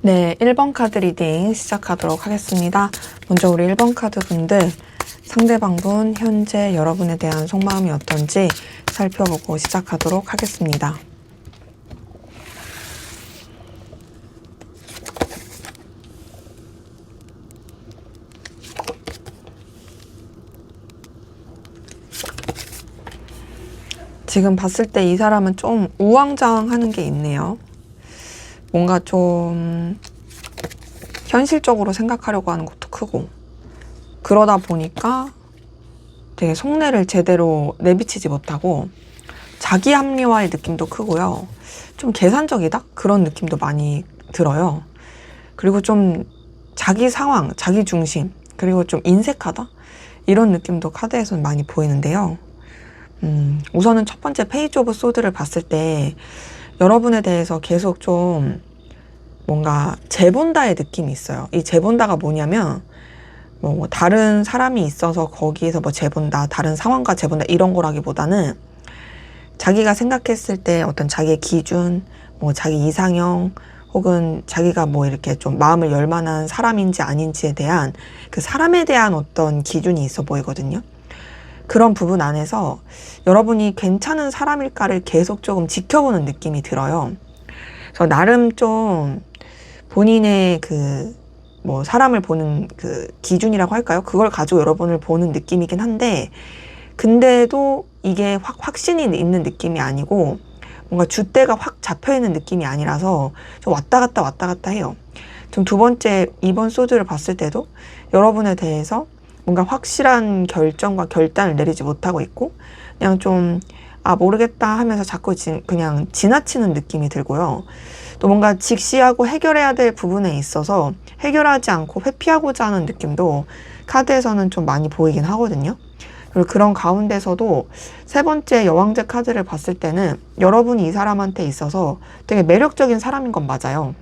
네, 1번 카드 리딩 시작하도록 하겠습니다. 먼저 우리 1번 카드 분들, 상대방분 현재 여러분에 대한 속마음이 어떤지 살펴보고 시작하도록 하겠습니다. 지금 봤을 때 이 사람은 좀 우왕좌왕하는 게 있네요. 뭔가 좀 현실적으로 생각하려고 하는 것도 크고, 그러다 보니까 되게 속내를 제대로 내비치지 못하고 자기 합리화의 느낌도 크고요. 좀 계산적이다? 그런 느낌도 많이 들어요. 그리고 좀 자기 상황, 자기 중심, 그리고 좀 인색하다? 이런 느낌도 카드에서는 많이 보이는데요. 우선은 첫 번째 페이지 오브 소드를 봤을 때 여러분에 대해서 계속 좀 뭔가 재본다의 느낌이 있어요. 이 재본다가 뭐냐면 뭐 다른 사람이 있어서 거기에서 뭐 재본다, 다른 상황과 재본다 이런 거라기보다는 자기가 생각했을 때 어떤 자기의 기준, 뭐 자기 이상형 혹은 자기가 뭐 이렇게 좀 마음을 열 만한 사람인지 아닌지에 대한 그 사람에 대한 어떤 기준이 있어 보이거든요. 그런 부분 안에서 여러분이 괜찮은 사람일까를 계속 조금 지켜보는 느낌이 들어요. 그래서 나름 좀 본인의 뭐 사람을 보는 그 기준이라고 할까요? 그걸 가지고 여러분을 보는 느낌이긴 한데, 근데도 이게 확신이 있는 느낌이 아니고 뭔가 줏대가 확 잡혀있는 느낌이 아니라서 좀 왔다 갔다 해요. 좀 두 번째 2번 소드를 봤을 때도 여러분에 대해서 뭔가 확실한 결정과 결단을 내리지 못하고 있고, 그냥 좀 모르겠다 하면서 자꾸 그냥 지나치는 느낌이 들고요. 또 뭔가 직시하고 해결해야 될 부분에 있어서 해결하지 않고 회피하고자 하는 느낌도 카드에서는 좀 많이 보이긴 하거든요. 그리고 그런 가운데서도 세 번째 여왕제 카드를 봤을 때는 여러분이 이 사람한테 있어서 되게 매력적인 사람인 건 맞아요.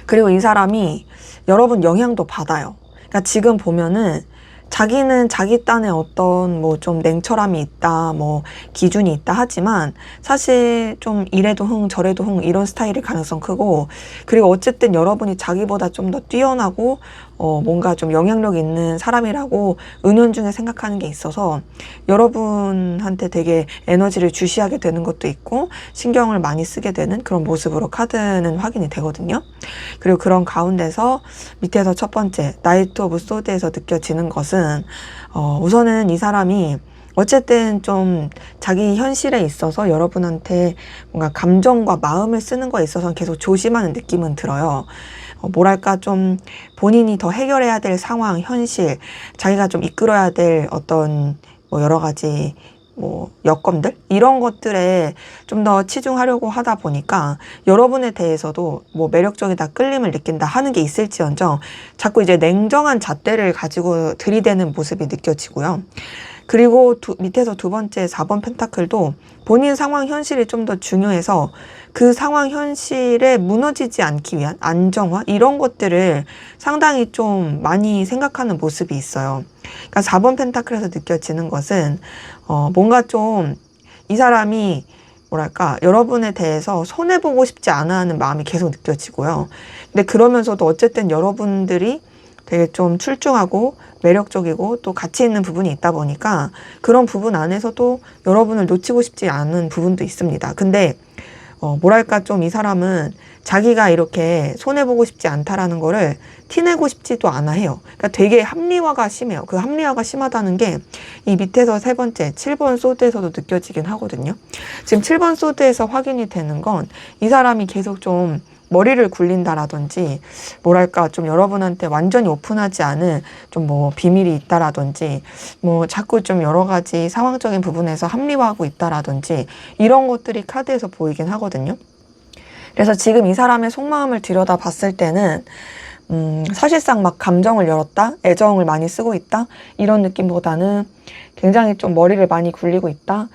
그리고 이 사람이 여러분 영향도 받아요. 그러니까 지금 보면은 자기는 자기 딴에 어떤 뭐 좀 냉철함이 있다, 뭐 기준이 있다 하지만 사실 좀 이래도 흥 저래도 흥 이런 스타일일 가능성 크고, 그리고 어쨌든 여러분이 자기보다 좀 더 뛰어나고 뭔가 좀 영향력 있는 사람이라고 은연중에 생각하는 게 있어서 여러분한테 되게 에너지를 주시하게 되는 것도 있고 신경을 많이 쓰게 되는 그런 모습으로 카드는 확인이 되거든요. 그리고 그런 가운데서 밑에서 첫 번째 나이트 오브 소드에서 느껴지는 것은 우선은 이 사람이 어쨌든 좀 자기 현실에 있어서 여러분한테 뭔가 감정과 마음을 쓰는 거에 있어서 계속 조심하는 느낌은 들어요. 뭐랄까 좀 본인이 더 해결해야 될 상황, 현실, 자기가 좀 이끌어야 될 어떤 뭐 여러 가지 뭐 여건들 이런 것들에 좀 더 치중하려고 하다 보니까 여러분에 대해서도 뭐 매력적이다, 끌림을 느낀다 하는 게 있을지언정 자꾸 이제 냉정한 잣대를 가지고 들이대는 모습이 느껴지고요. 그리고 밑에서 두 번째 4번 펜타클도 본인 상황 현실이 좀 더 중요해서 그 상황 현실에 무너지지 않기 위한 안정화 이런 것들을 상당히 좀 많이 생각하는 모습이 있어요. 그러니까 4번 펜타클에서 느껴지는 것은 뭔가 좀 이 사람이 뭐랄까 여러분에 대해서 손해보고 싶지 않아 하는 마음이 계속 느껴지고요. 근데 그러면서도 어쨌든 여러분들이 되게 좀 출중하고 매력적이고 또 가치 있는 부분이 있다 보니까 그런 부분 안에서도 여러분을 놓치고 싶지 않은 부분도 있습니다. 근데 뭐랄까 좀 이 사람은 자기가 이렇게 손해보고 싶지 않다라는 거를 티내고 싶지도 않아 해요. 그러니까 되게 합리화가 심해요. 그 합리화가 심하다는 게 이 밑에서 세 번째 7번 소드에서도 느껴지긴 하거든요. 지금 7번 소드에서 확인이 되는 건 이 사람이 계속 좀 머리를 굴린다라든지 뭐랄까 좀 여러분한테 완전히 오픈하지 않은 좀 뭐 비밀이 있다라든지 뭐 자꾸 좀 여러 가지 상황적인 부분에서 합리화하고 있다라든지 이런 것들이 카드에서 보이긴 하거든요. 그래서 지금 이 사람의 속마음을 들여다 봤을 때는 사실상 막 감정을 열었다, 애정을 많이 쓰고 있다 이런 느낌보다는 굉장히 좀 머리를 많이 굴리고 있다,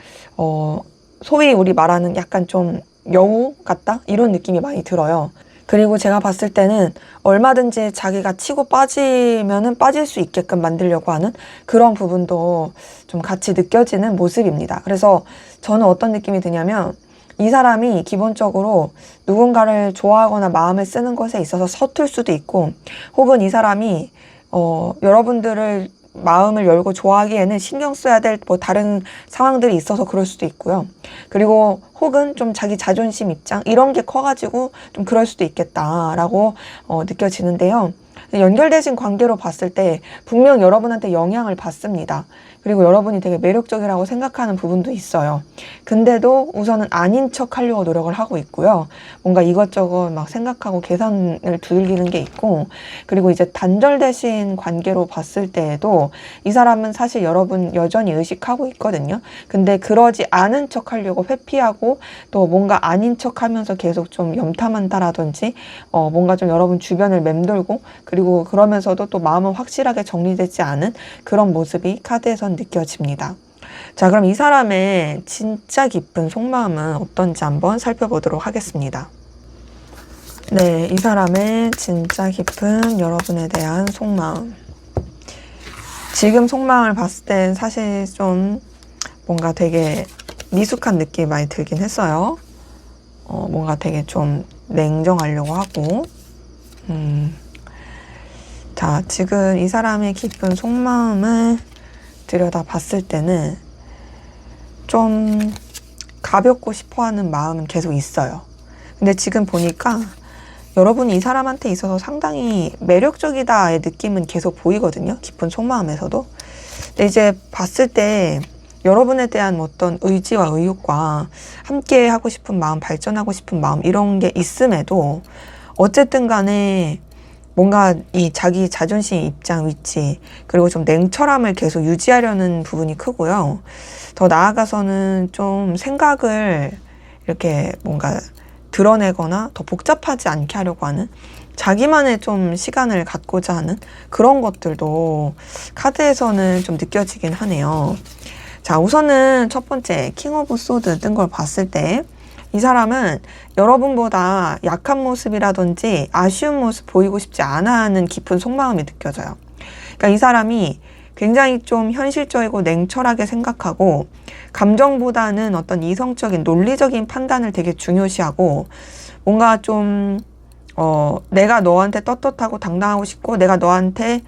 소위 우리 말하는 약간 좀 여우 같다 이런 느낌이 많이 들어요. 그리고 제가 봤을 때는 얼마든지 자기가 치고 빠지면은 빠질 수 있게끔 만들려고 하는 그런 부분도 좀 같이 느껴지는 모습입니다. 그래서 저는 어떤 느낌이 드냐면 이 사람이 기본적으로 누군가를 좋아하거나 마음을 쓰는 것에 있어서 서툴 수도 있고, 혹은 이 사람이 여러분들을 마음을 열고 좋아하기에는 신경 써야 될 뭐 다른 상황들이 있어서 그럴 수도 있고요. 그리고 혹은 좀 자기 자존심 입장 이런 게 커가지고 좀 그럴 수도 있겠다라고 느껴지는데요. 연결되신 관계로 봤을 때 분명 여러분한테 영향을 받습니다. 그리고 여러분이 되게 매력적이라고 생각하는 부분도 있어요. 근데도 우선은 아닌 척 하려고 노력을 하고 있고요. 뭔가 이것저것 막 생각하고 계산을 두들기는 게 있고, 그리고 이제 단절되신 관계로 봤을 때에도 이 사람은 사실 여러분 여전히 의식하고 있거든요. 근데 그러지 않은 척 하려고 회피하고 또 뭔가 아닌 척 하면서 계속 좀 염탐한다라든지 뭔가 좀 여러분 주변을 맴돌고, 그리고 그러면서도 또 마음은 확실하게 정리되지 않은 그런 모습이 카드에선 느껴집니다. 자, 그럼 이 사람의 진짜 깊은 속마음은 어떤지 한번 살펴보도록 하겠습니다. 네, 이 사람의 진짜 깊은 여러분에 대한 속마음. 지금 속마음을 봤을 땐 사실 좀 뭔가 되게 미숙한 느낌이 많이 들긴 했어요. 뭔가 되게 좀 냉정하려고 하고. 자, 지금 이 사람의 깊은 속마음을 들여다 봤을 때는 좀 가볍고 싶어 하는 마음은 계속 있어요. 근데 지금 보니까 여러분이 이 사람한테 있어서 상당히 매력적이다의 느낌은 계속 보이거든요. 깊은 속마음에서도. 근데 이제 봤을 때 여러분에 대한 어떤 의지와 의욕과 함께 하고 싶은 마음, 발전하고 싶은 마음 이런 게 있음에도 어쨌든 간에 뭔가 이 자기 자존심 입장 위치, 그리고 좀 냉철함을 계속 유지하려는 부분이 크고요. 더 나아가서는 좀 생각을 이렇게 뭔가 드러내거나 더 복잡하지 않게 하려고 하는, 자기만의 좀 시간을 갖고자 하는 그런 것들도 카드에서는 좀 느껴지긴 하네요. 자, 우선은 첫 번째 킹 오브 소드 뜬 걸 봤을 때 이 사람은 여러분보다 약한 모습이라든지 아쉬운 모습 보이고 싶지 않아 하는 깊은 속마음이 느껴져요. 그러니까 이 사람이 굉장히 좀 현실적이고 냉철하게 생각하고, 감정보다는 어떤 이성적인 논리적인 판단을 되게 중요시하고, 뭔가 좀 내가 너한테 떳떳하고 당당하고 싶고 내가 너한테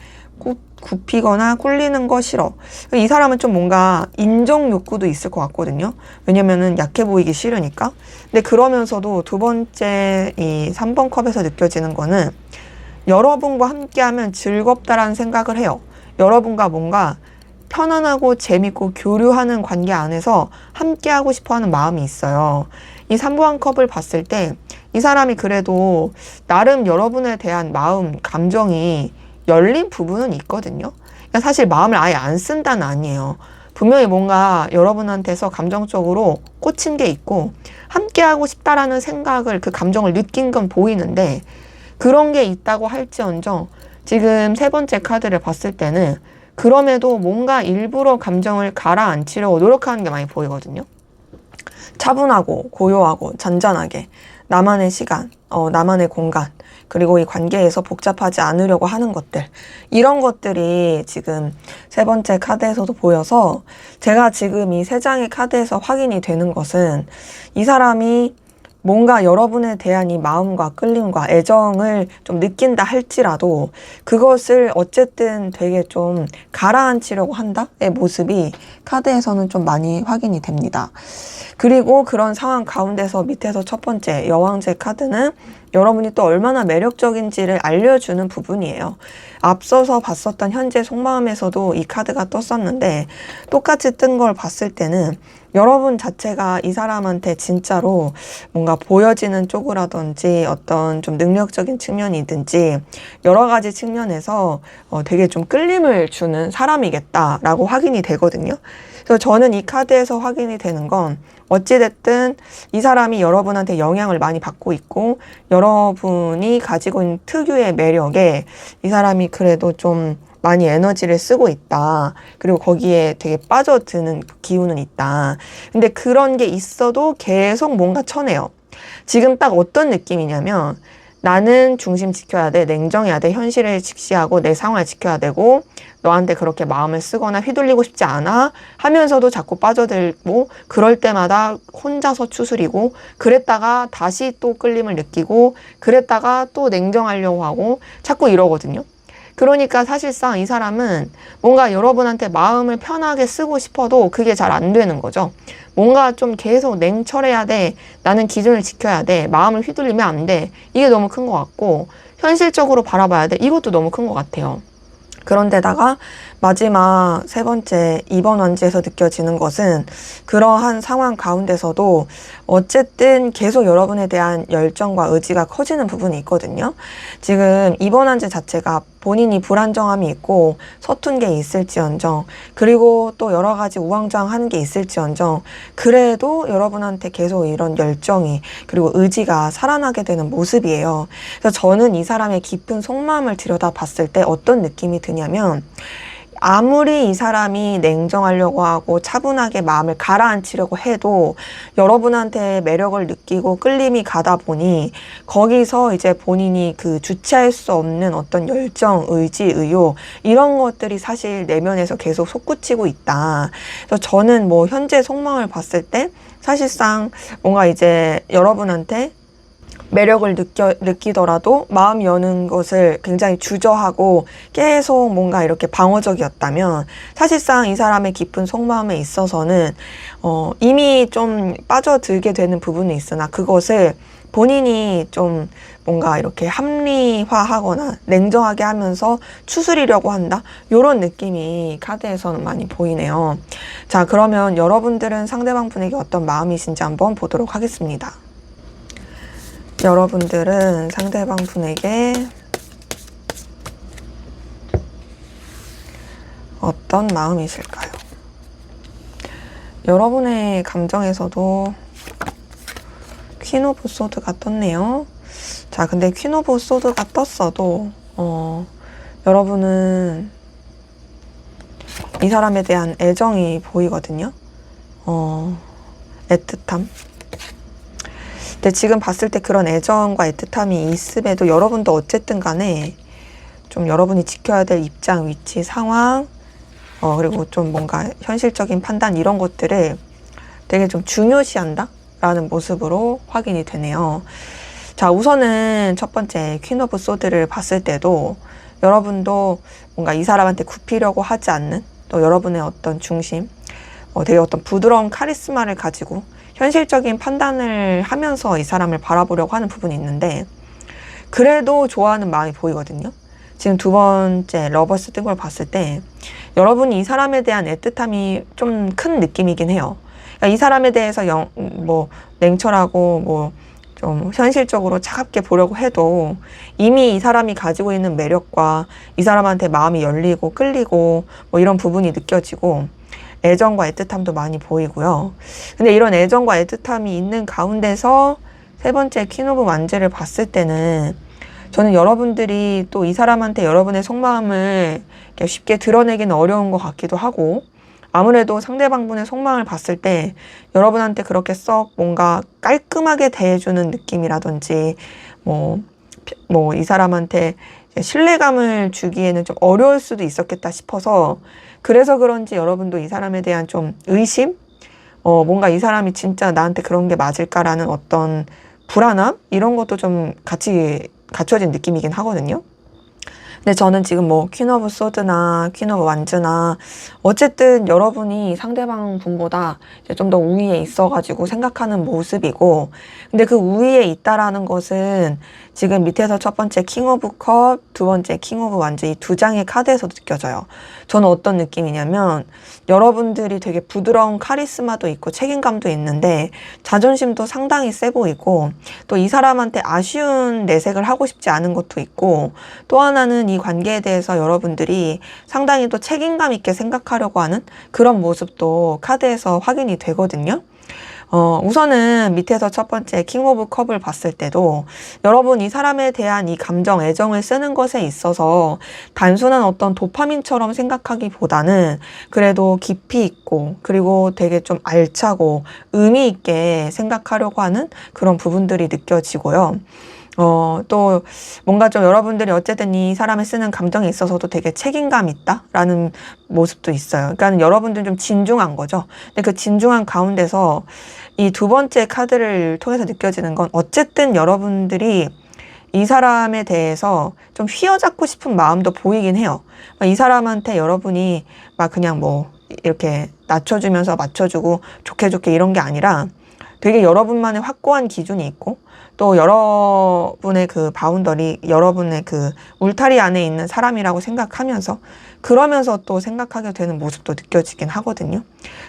굽히거나 꿀리는 거 싫어. 이 사람은 좀 뭔가 인정 욕구도 있을 것 같거든요. 왜냐면은 약해 보이기 싫으니까. 근데 그러면서도 두 번째 이 3번 컵에서 느껴지는 거는 여러분과 함께하면 즐겁다라는 생각을 해요. 여러분과 뭔가 편안하고 재밌고 교류하는 관계 안에서 함께하고 싶어하는 마음이 있어요. 이 3번 컵을 봤을 때 이 사람이 그래도 나름 여러분에 대한 마음, 감정이 열린 부분은 있거든요. 그러니까 사실 마음을 아예 안 쓴다는 아니에요. 분명히 뭔가 여러분한테서 감정적으로 꽂힌 게 있고 함께하고 싶다라는 생각을, 그 감정을 느낀 건 보이는데, 그런 게 있다고 할지언정 지금 세 번째 카드를 봤을 때는 그럼에도 뭔가 일부러 감정을 가라앉히려고 노력하는 게 많이 보이거든요. 차분하고 고요하고 잔잔하게 나만의 시간, 나만의 공간, 그리고 이 관계에서 복잡하지 않으려고 하는 것들, 이런 것들이 지금 세 번째 카드에서도 보여서, 제가 지금 이 세 장의 카드에서 확인이 되는 것은 이 사람이 뭔가 여러분에 대한 이 마음과 끌림과 애정을 좀 느낀다 할지라도 그것을 어쨌든 되게 좀 가라앉히려고 한다의 모습이 카드에서는 좀 많이 확인이 됩니다. 그리고 그런 상황 가운데서 밑에서 첫 번째 여왕제 카드는 여러분이 또 얼마나 매력적인지를 알려주는 부분이에요. 앞서서 봤었던 현재 속마음에서도 이 카드가 떴었는데, 똑같이 뜬 걸 봤을 때는 여러분 자체가 이 사람한테 진짜로 뭔가 보여지는 쪽이라든지 어떤 좀 능력적인 측면이든지 여러 가지 측면에서 되게 좀 끌림을 주는 사람이겠다라고 확인이 되거든요. 그래서 저는 이 카드에서 확인이 되는 건 어찌됐든 이 사람이 여러분한테 영향을 많이 받고 있고, 여러분이 가지고 있는 특유의 매력에 이 사람이 그래도 좀 많이 에너지를 쓰고 있다. 그리고 거기에 되게 빠져드는 기운은 있다. 근데 그런 게 있어도 계속 뭔가 쳐내요. 지금 딱 어떤 느낌이냐면, 나는 중심 지켜야 돼, 냉정해야 돼, 현실을 직시하고 내 상황을 지켜야 되고 너한테 그렇게 마음을 쓰거나 휘둘리고 싶지 않아 하면서도 자꾸 빠져들고 그럴 때마다 혼자서 추스리고 그랬다가 다시 또 끌림을 느끼고 그랬다가 또 냉정하려고 하고 자꾸 이러거든요. 그러니까 사실상 이 사람은 뭔가 여러분한테 마음을 편하게 쓰고 싶어도 그게 잘 안 되는 거죠. 뭔가 좀 계속 냉철해야 돼. 나는 기준을 지켜야 돼. 마음을 휘둘리면 안 돼. 이게 너무 큰 것 같고 현실적으로 바라봐야 돼. 이것도 너무 큰 것 같아요. 그런데다가 마지막 세 번째 2번 완지에서 느껴지는 것은 그러한 상황 가운데서도 어쨌든 계속 여러분에 대한 열정과 의지가 커지는 부분이 있거든요. 지금 2번 완지 자체가 본인이 불안정함이 있고 서툰 게 있을지언정 그리고 또 여러 가지 우왕좌왕하는 게 있을지언정 그래도 여러분한테 계속 이런 열정이 그리고 의지가 살아나게 되는 모습이에요. 그래서 저는 이 사람의 깊은 속마음을 들여다봤을 때 어떤 느낌이 드냐면 아무리 이 사람이 냉정하려고 하고 차분하게 마음을 가라앉히려고 해도 여러분한테 매력을 느끼고 끌림이 가다 보니 거기서 이제 본인이 그 주체할 수 없는 어떤 열정, 의지, 의욕 이런 것들이 사실 내면에서 계속 솟구치고 있다. 그래서 저는 뭐 현재 속마음을 봤을 때 사실상 뭔가 이제 여러분한테 매력을 느끼더라도 마음 여는 것을 굉장히 주저하고 계속 뭔가 이렇게 방어적이었다면 사실상 이 사람의 깊은 속마음에 있어서는 이미 좀 빠져들게 되는 부분이 있으나 그것을 본인이 좀 뭔가 이렇게 합리화하거나 냉정하게 하면서 추스리려고 한다? 이런 느낌이 카드에서는 많이 보이네요. 자, 그러면 여러분들은 상대방 분에게 어떤 마음이신지 한번 보도록 하겠습니다. 여러분들은 상대방 분에게 어떤 마음이실까요? 여러분의 감정에서도 퀸 오브 소드가 떴네요. 자, 근데 퀸 오브 소드가 떴어도 여러분은 이 사람에 대한 애정이 보이거든요. 애틋함. 근데 지금 봤을 때 그런 애정과 애틋함이 있음에도 여러분도 어쨌든 간에 좀 여러분이 지켜야 될 입장, 위치, 상황 그리고 좀 뭔가 현실적인 판단 이런 것들을 되게 좀 중요시한다 라는 모습으로 확인이 되네요. 자, 우선은 첫 번째 퀸 오브 소드를 봤을 때도 여러분도 뭔가 이 사람한테 굽히려고 하지 않는 또 여러분의 어떤 중심 되게 어떤 부드러운 카리스마를 가지고 현실적인 판단을 하면서 이 사람을 바라보려고 하는 부분이 있는데 그래도 좋아하는 마음이 보이거든요. 지금 두 번째 러버스 뜬 걸 봤을 때 여러분이 이 사람에 대한 애틋함이 좀 큰 느낌이긴 해요. 그러니까 이 사람에 대해서 뭐 냉철하고 뭐 좀 현실적으로 차갑게 보려고 해도 이미 이 사람이 가지고 있는 매력과 이 사람한테 마음이 열리고 끌리고 뭐 이런 부분이 느껴지고 애정과 애틋함도 많이 보이고요. 근데 이런 애정과 애틋함이 있는 가운데서 세 번째 퀸 오브 완즈를 봤을 때는 저는 여러분들이 또 이 사람한테 여러분의 속마음을 쉽게 드러내기는 어려운 것 같기도 하고 아무래도 상대방분의 속마음을 봤을 때 여러분한테 그렇게 썩 뭔가 깔끔하게 대해주는 느낌이라든지 뭐 이 사람한테 신뢰감을 주기에는 좀 어려울 수도 있었겠다 싶어서 그래서 그런지 여러분도 이 사람에 대한 좀 의심? 뭔가 이 사람이 진짜 나한테 그런 게 맞을까라는 어떤 불안함? 이런 것도 좀 같이 갖춰진 느낌이긴 하거든요. 근데 저는 지금 뭐 퀸 오브 소드나 퀸 오브 완즈나 어쨌든 여러분이 상대방 분보다 좀 더 우위에 있어가지고 생각하는 모습이고 근데 그 우위에 있다라는 것은 지금 밑에서 첫 번째 킹 오브 컵, 두 번째 킹 오브 완즈 이 두 장의 카드에서도 느껴져요. 저는 어떤 느낌이냐면 여러분들이 되게 부드러운 카리스마도 있고 책임감도 있는데 자존심도 상당히 세 보이고 또 이 사람한테 아쉬운 내색을 하고 싶지 않은 것도 있고 또 하나는 이 관계에 대해서 여러분들이 상당히 또 책임감 있게 생각하려고 하는 그런 모습도 카드에서 확인이 되거든요. 우선은 밑에서 첫 번째 킹 오브 컵을 봤을 때도 여러분 이 사람에 대한 이 감정, 애정을 쓰는 것에 있어서 단순한 어떤 도파민처럼 생각하기보다는 그래도 깊이 있고 그리고 되게 좀 알차고 의미 있게 생각하려고 하는 그런 부분들이 느껴지고요. 또 뭔가 좀 여러분들이 어쨌든 이 사람을 쓰는 감정에 있어서도 되게 책임감 있다라는 모습도 있어요. 그러니까 여러분들은 좀 진중한 거죠. 근데 그 진중한 가운데서 이 두 번째 카드를 통해서 느껴지는 건 어쨌든 여러분들이 이 사람에 대해서 좀 휘어잡고 싶은 마음도 보이긴 해요. 이 사람한테 여러분이 막 그냥 뭐 이렇게 낮춰주면서 맞춰주고 좋게 좋게 이런 게 아니라 되게 여러분만의 확고한 기준이 있고 또 여러분의 그 바운더리, 여러분의 그 울타리 안에 있는 사람이라고 생각하면서 그러면서 또 생각하게 되는 모습도 느껴지긴 하거든요.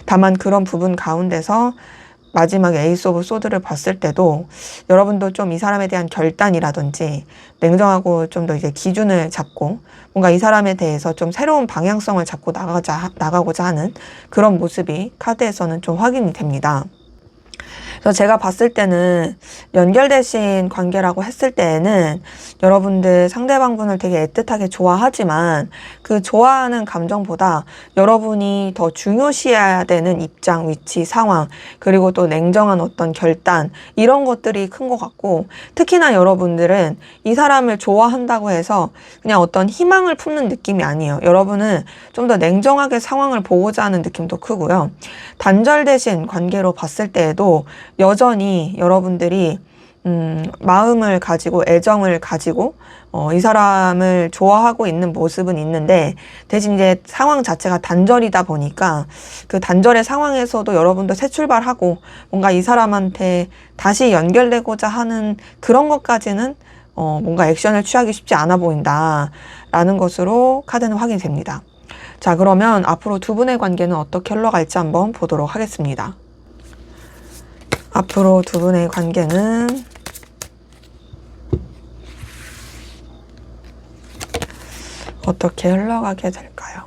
다만 그런 부분 가운데서 마지막에 에이스 오브 소드를 봤을 때도 여러분도 좀 이 사람에 대한 결단이라든지 냉정하고 좀 더 이제 기준을 잡고 뭔가 이 사람에 대해서 좀 새로운 방향성을 잡고 나가고자 하는 그런 모습이 카드에서는 좀 확인이 됩니다. 그래서 제가 봤을 때는 연결되신 관계라고 했을 때에는 여러분들 상대방분을 되게 애틋하게 좋아하지만 그 좋아하는 감정보다 여러분이 더 중요시해야 되는 입장, 위치, 상황, 그리고 또 냉정한 어떤 결단 이런 것들이 큰 것 같고 특히나 여러분들은 이 사람을 좋아한다고 해서 그냥 어떤 희망을 품는 느낌이 아니에요. 여러분은 좀 더 냉정하게 상황을 보고자 하는 느낌도 크고요. 단절되신 관계로 봤을 때에도 여전히 여러분들이 마음을 가지고 애정을 가지고 이 사람을 좋아하고 있는 모습은 있는데 대신 이제 상황 자체가 단절이다 보니까 그 단절의 상황에서도 여러분도 새 출발하고 뭔가 이 사람한테 다시 연결되고자 하는 그런 것까지는 뭔가 액션을 취하기 쉽지 않아 보인다라는 것으로 카드는 확인이 됩니다. 자, 그러면 앞으로 두 분의 관계는 어떻게 흘러갈지 한번 보도록 하겠습니다. 앞으로 두 분의 관계는 어떻게 흘러가게 될까요?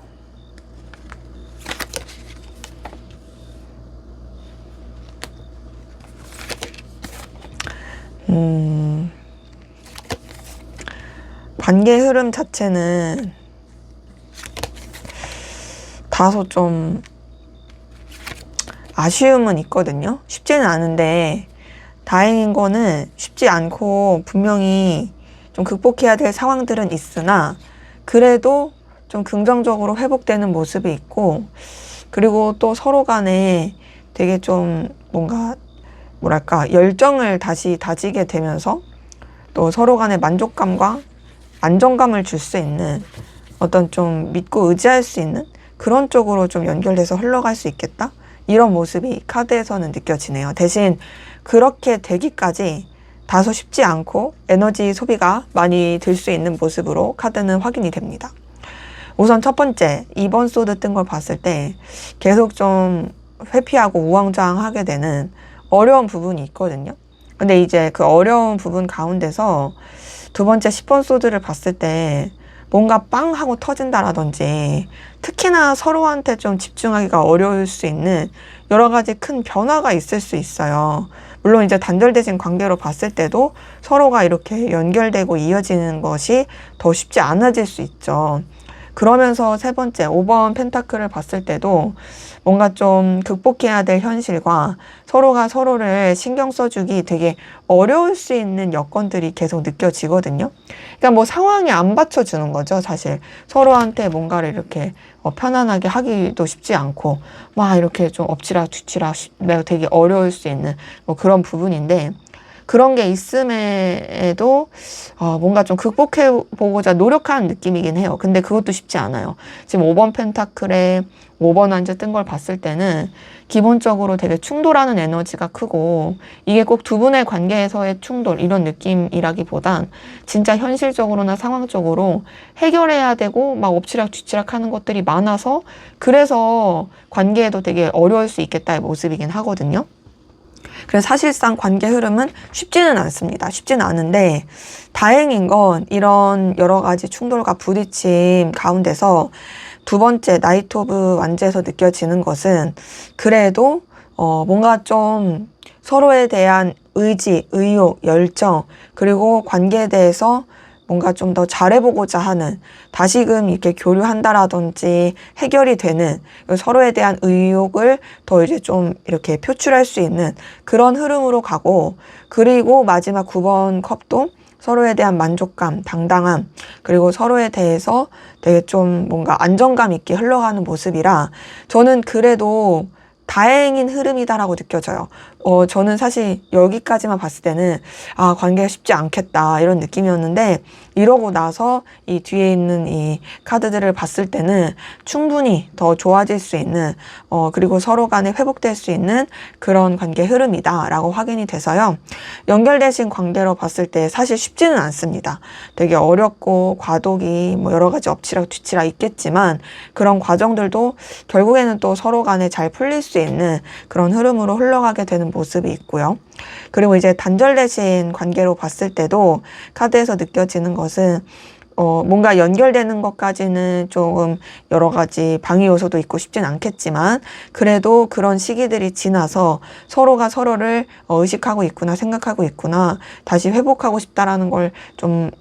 관계 흐름 자체는 다소 좀 아쉬움은 있거든요. 쉽지는 않은데 다행인 거는 쉽지 않고 분명히 좀 극복해야 될 상황들은 있으나 그래도 좀 긍정적으로 회복되는 모습이 있고 그리고 또 서로 간에 되게 좀 뭔가 뭐랄까 열정을 다시 다지게 되면서 또 서로 간의 만족감과 안정감을 줄 수 있는 어떤 좀 믿고 의지할 수 있는 그런 쪽으로 좀 연결돼서 흘러갈 수 있겠다? 이런 모습이 카드에서는 느껴지네요. 대신 그렇게 되기까지 다소 쉽지 않고 에너지 소비가 많이 들 수 있는 모습으로 카드는 확인이 됩니다. 우선 첫 번째, 2번 소드 뜬 걸 봤을 때 계속 좀 회피하고 우왕좌왕하게 되는 어려운 부분이 있거든요. 근데 이제 그 어려운 부분 가운데서 두 번째 10번 소드를 봤을 때 뭔가 빵 하고 터진다라든지 특히나 서로한테 좀 집중하기가 어려울 수 있는 여러 가지 큰 변화가 있을 수 있어요. 물론 이제 단절되신 관계로 봤을 때도 서로가 이렇게 연결되고 이어지는 것이 더 쉽지 않아질 수 있죠. 그러면서 세 번째 5번 펜타클을 봤을 때도 뭔가 좀 극복해야 될 현실과 서로가 서로를 신경 써주기 되게 어려울 수 있는 여건들이 계속 느껴지거든요. 그러니까 뭐 상황이 안 받쳐주는 거죠, 사실. 서로한테 뭔가를 이렇게 편안하게 하기도 쉽지 않고 막 이렇게 좀 엎치락 뒤치락 되게 어려울 수 있는 뭐 그런 부분인데 그런 게 있음에도 뭔가 좀 극복해보고자 노력하는 느낌이긴 해요. 근데 그것도 쉽지 않아요. 지금 5번 펜타클에 5번 완전 뜬 걸 봤을 때는 기본적으로 되게 충돌하는 에너지가 크고 이게 꼭 두 분의 관계에서의 충돌 이런 느낌이라기보단 진짜 현실적으로나 상황적으로 해결해야 되고 막 엎치락 뒤치락 하는 것들이 많아서 그래서 관계에도 되게 어려울 수 있겠다의 모습이긴 하거든요. 그래서 사실상 관계 흐름은 쉽지는 않습니다. 쉽지는 않은데 다행인 건 이런 여러 가지 충돌과 부딪힘 가운데서 두 번째 나이트 오브 완즈에서 느껴지는 것은 그래도 뭔가 좀 서로에 대한 의지, 의욕, 열정 그리고 관계에 대해서 뭔가 좀 더 잘해보고자 하는 다시금 이렇게 교류한다라든지 해결이 되는 서로에 대한 의욕을 더 이제 좀 이렇게 표출할 수 있는 그런 흐름으로 가고 그리고 마지막 9번 컵도 서로에 대한 만족감, 당당함, 그리고 서로에 대해서 되게 좀 뭔가 안정감 있게 흘러가는 모습이라 저는 그래도 다행인 흐름이다라고 느껴져요. 저는 사실 여기까지만 봤을 때는 관계가 쉽지 않겠다 이런 느낌이었는데 이러고 나서 이 뒤에 있는 이 카드들을 봤을 때는 충분히 더 좋아질 수 있는 그리고 서로 간에 회복될 수 있는 그런 관계 흐름이다라고 확인이 돼서요. 연결되신 관계로 봤을 때 사실 쉽지는 않습니다. 되게 어렵고 과도기 뭐 여러 가지 엎치락 뒤치락 있겠지만 그런 과정들도 결국에는 또 서로 간에 잘 풀릴 수 있는 그런 흐름으로 흘러가게 되는 모습이 있고요. 그리고 이제 단절되신 관계로 봤을 때도 카드에서 느껴지는 것은 뭔가 연결되는 것까지는 조금 여러 가지 방해 요소도 있고 쉽진 않겠지만 그래도 그런 시기들이 지나서 서로가 서로를 의식하고 있구나 생각하고 있구나 다시 회복하고 싶다라는 걸 좀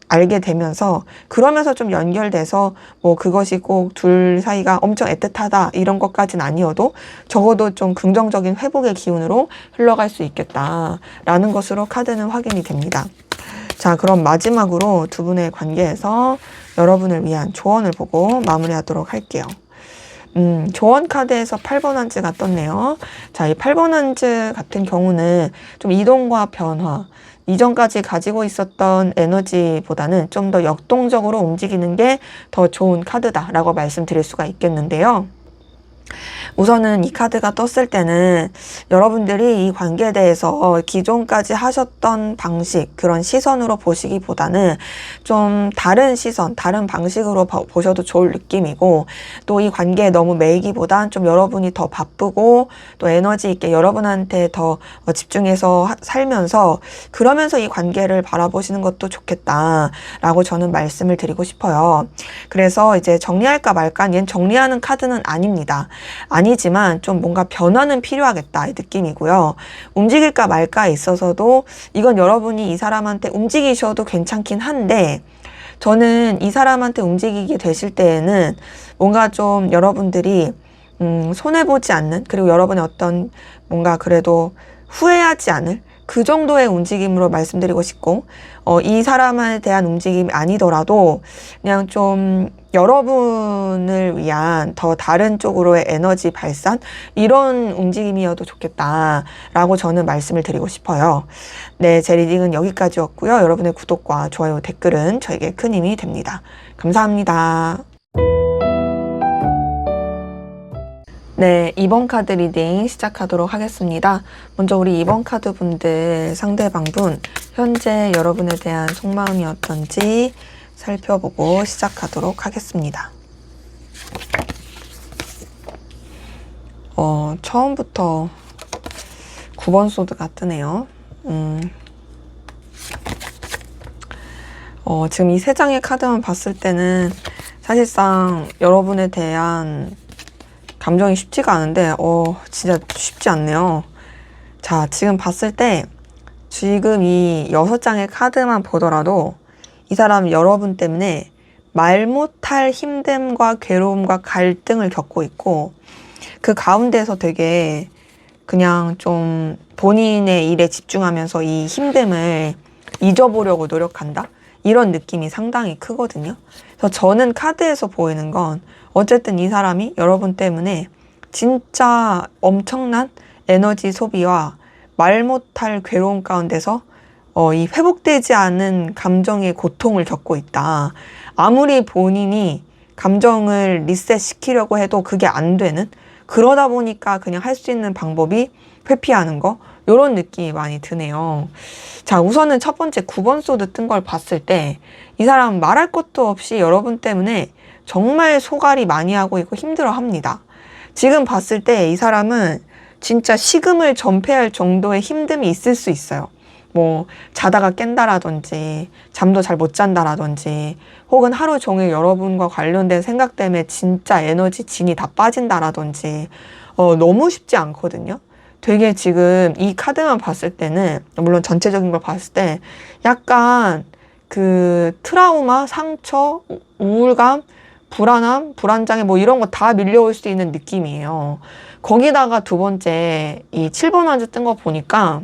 알게 되면서 그러면서 좀 연결돼서 뭐 그것이 꼭 둘 사이가 엄청 애틋하다 이런 것까지는 아니어도 적어도 좀 긍정적인 회복의 기운으로 흘러갈 수 있겠다라는 것으로 카드는 확인이 됩니다. 자, 그럼 마지막으로 두 분의 관계에서 여러분을 위한 조언을 보고 마무리하도록 할게요. 조언 카드에서 8번 한즈가 떴네요. 자, 이 8번 한즈 같은 경우는 좀 이동과 변화, 이전까지 가지고 있었던 에너지보다는 좀 더 역동적으로 움직이는 게 더 좋은 카드다라고 말씀드릴 수가 있겠는데요. 우선은 이 카드가 떴을 때는 여러분들이 이 관계에 대해서 기존까지 하셨던 방식, 그런 시선으로 보시기보다는 좀 다른 시선, 다른 방식으로 보셔도 좋을 느낌이고 또 이 관계에 너무 매이기보단 좀 여러분이 더 바쁘고 또 에너지 있게 여러분한테 더 집중해서 살면서 그러면서 이 관계를 바라보시는 것도 좋겠다라고 저는 말씀을 드리고 싶어요. 그래서 이제 정리할까 말까, 얘는 정리하는 카드는 아닙니다. 아니지만 좀 뭔가 변화는 필요하겠다 이 느낌이고요. 움직일까 말까에 있어서도 이건 여러분이 이 사람한테 움직이셔도 괜찮긴 한데 저는 이 사람한테 움직이게 되실 때에는 뭔가 좀 여러분들이 손해보지 않는 그리고 여러분의 어떤 뭔가 그래도 후회하지 않을 그 정도의 움직임으로 말씀드리고 싶고 이 사람에 대한 움직임이 아니더라도 그냥 좀 여러분을 위한 더 다른 쪽으로의 에너지 발산 이런 움직임이어도 좋겠다라고 저는 말씀을 드리고 싶어요. 네, 제 리딩은 여기까지였고요. 여러분의 구독과 좋아요, 댓글은 저에게 큰 힘이 됩니다. 감사합니다. 네, 2번 카드 리딩 시작하도록 하겠습니다. 먼저 우리 2번 카드 분들 상대방분 현재 여러분에 대한 속마음이 어떤지 살펴보고 시작하도록 하겠습니다. 처음부터 9번 소드가 뜨네요. 지금 이 세 장의 카드만 봤을 때는 사실상 여러분에 대한 감정이 쉽지가 않은데 진짜 쉽지 않네요. 자, 지금 봤을 때 지금 이 6장의 카드만 보더라도 이 사람 여러분 때문에 말 못할 힘듦과 괴로움과 갈등을 겪고 있고 그 가운데서 되게 그냥 좀 본인의 일에 집중하면서 이 힘듦을 잊어보려고 노력한다? 이런 느낌이 상당히 크거든요. 그래서 저는 카드에서 보이는 건 어쨌든 이 사람이 여러분 때문에 진짜 엄청난 에너지 소비와 말 못할 괴로움 가운데서 이 회복되지 않은 감정의 고통을 겪고 있다. 아무리 본인이 감정을 리셋시키려고 해도 그게 안 되는 그러다 보니까 그냥 할 수 있는 방법이 회피하는 거 이런 느낌이 많이 드네요. 자, 우선은 첫 번째 9번 소드 뜬 걸 봤을 때 이 사람 말할 것도 없이 여러분 때문에 정말 소갈이 많이 하고 있고 힘들어합니다. 지금 봤을 때 이 사람은 진짜 식음을 전폐할 정도의 힘듦이 있을 수 있어요. 뭐 자다가 깬다라든지 잠도 잘 못 잔다라든지 혹은 하루 종일 여러분과 관련된 생각 때문에 진짜 에너지 진이 다 빠진다라든지 너무 쉽지 않거든요. 되게 지금 이 카드만 봤을 때는 물론 전체적인 걸 봤을 때 약간 그 트라우마, 상처, 우울감, 불안함, 불안장애 뭐 이런 거 다 밀려올 수 있는 느낌이에요. 거기다가 두 번째 이 7번 한주 뜬 거 보니까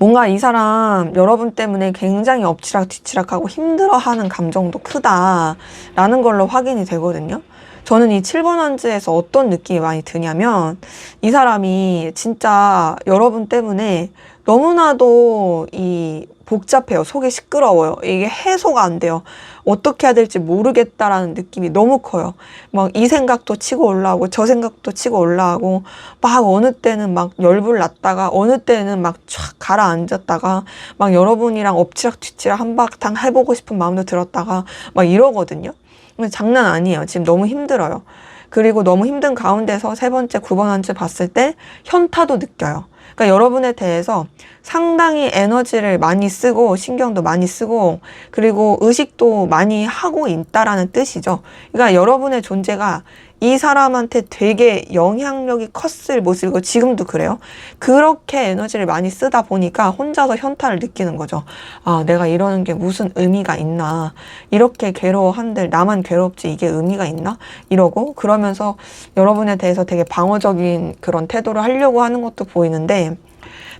뭔가 이 사람 여러분 때문에 굉장히 엎치락뒤치락하고 힘들어하는 감정도 크다라는 걸로 확인이 되거든요. 저는 이 7번 환즈에서 어떤 느낌이 많이 드냐면 이 사람이 진짜 여러분 때문에 너무나도 이 복잡해요. 속이 시끄러워요. 이게 해소가 안 돼요. 어떻게 해야 될지 모르겠다라는 느낌이 너무 커요. 막 이 생각도 치고 올라오고 저 생각도 치고 올라오고 막 어느 때는 막 열불 났다가 어느 때는 막 촥 가라앉았다가 막 여러분이랑 엎치락뒤치락 한바탕 해보고 싶은 마음도 들었다가 막 이러거든요. 근데 장난 아니에요. 지금 너무 힘들어요. 그리고 너무 힘든 가운데서 세 번째 9번 환즈 봤을 때 현타도 느껴요. 그러니까 여러분에 대해서 상당히 에너지를 많이 쓰고 신경도 많이 쓰고 그리고 의식도 많이 하고 있다라는 뜻이죠. 그러니까 여러분의 존재가 이 사람한테 되게 영향력이 컸을 모습이고 지금도 그래요. 그렇게 에너지를 많이 쓰다 보니까 혼자서 현타를 느끼는 거죠. 아, 내가 이러는 게 무슨 의미가 있나. 이렇게 괴로워한들 나만 괴롭지 이게 의미가 있나? 이러고 그러면서 여러분에 대해서 되게 방어적인 그런 태도를 하려고 하는 것도 보이는데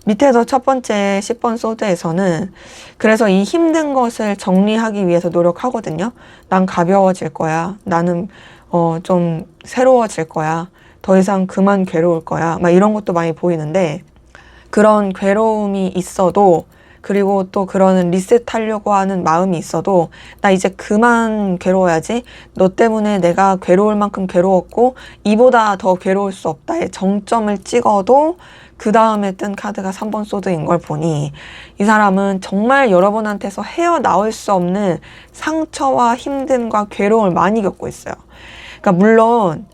밑에서 첫 번째 10번 소드에서는 그래서 이 힘든 것을 정리하기 위해서 노력하거든요. 난 가벼워질 거야. 나는 좀 새로워질 거야. 더 이상 그만 괴로울 거야. 막 이런 것도 많이 보이는데 그런 괴로움이 있어도 그리고 또 그런 리셋하려고 하는 마음이 있어도 나 이제 그만 괴로워야지. 너 때문에 내가 괴로울 만큼 괴로웠고 이보다 더 괴로울 수 없다의 정점을 찍어도 그 다음에 뜬 카드가 3번 소드인 걸 보니 이 사람은 정말 여러분한테서 헤어나올 수 없는 상처와 힘듦과 괴로움을 많이 겪고 있어요. 그러니까 물론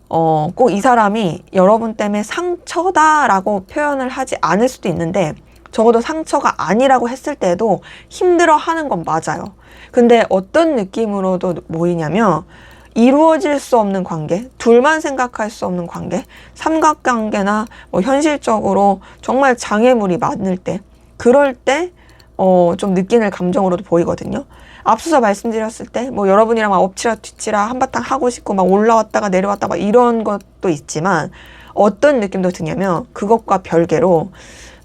꼭 이 사람이 여러분 때문에 상처다라고 표현을 하지 않을 수도 있는데 적어도 상처가 아니라고 했을 때도 힘들어하는 건 맞아요. 근데 어떤 느낌으로도 모이냐면 이루어질 수 없는 관계, 둘만 생각할 수 없는 관계, 삼각관계나 뭐 현실적으로 정말 장애물이 많을 때 그럴 때 좀 느끼는 감정으로도 보이거든요. 앞서서 말씀드렸을 때 뭐 여러분이랑 막 엎치락뒤치락 한바탕 하고 싶고 막 올라왔다가 내려왔다가 막 이런 것도 있지만 어떤 느낌도 드냐면 그것과 별개로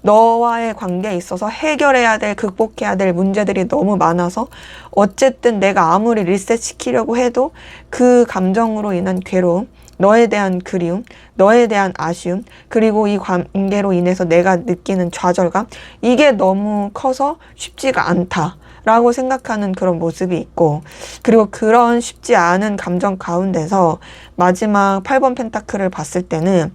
너와의 관계에 있어서 해결해야 될, 극복해야 될 문제들이 너무 많아서 어쨌든 내가 아무리 리셋시키려고 해도 그 감정으로 인한 괴로움, 너에 대한 그리움, 너에 대한 아쉬움, 그리고 이 관계로 인해서 내가 느끼는 좌절감, 이게 너무 커서 쉽지가 않다. 라고 생각하는 그런 모습이 있고 그리고 그런 쉽지 않은 감정 가운데서 마지막 8번 펜타클을 봤을 때는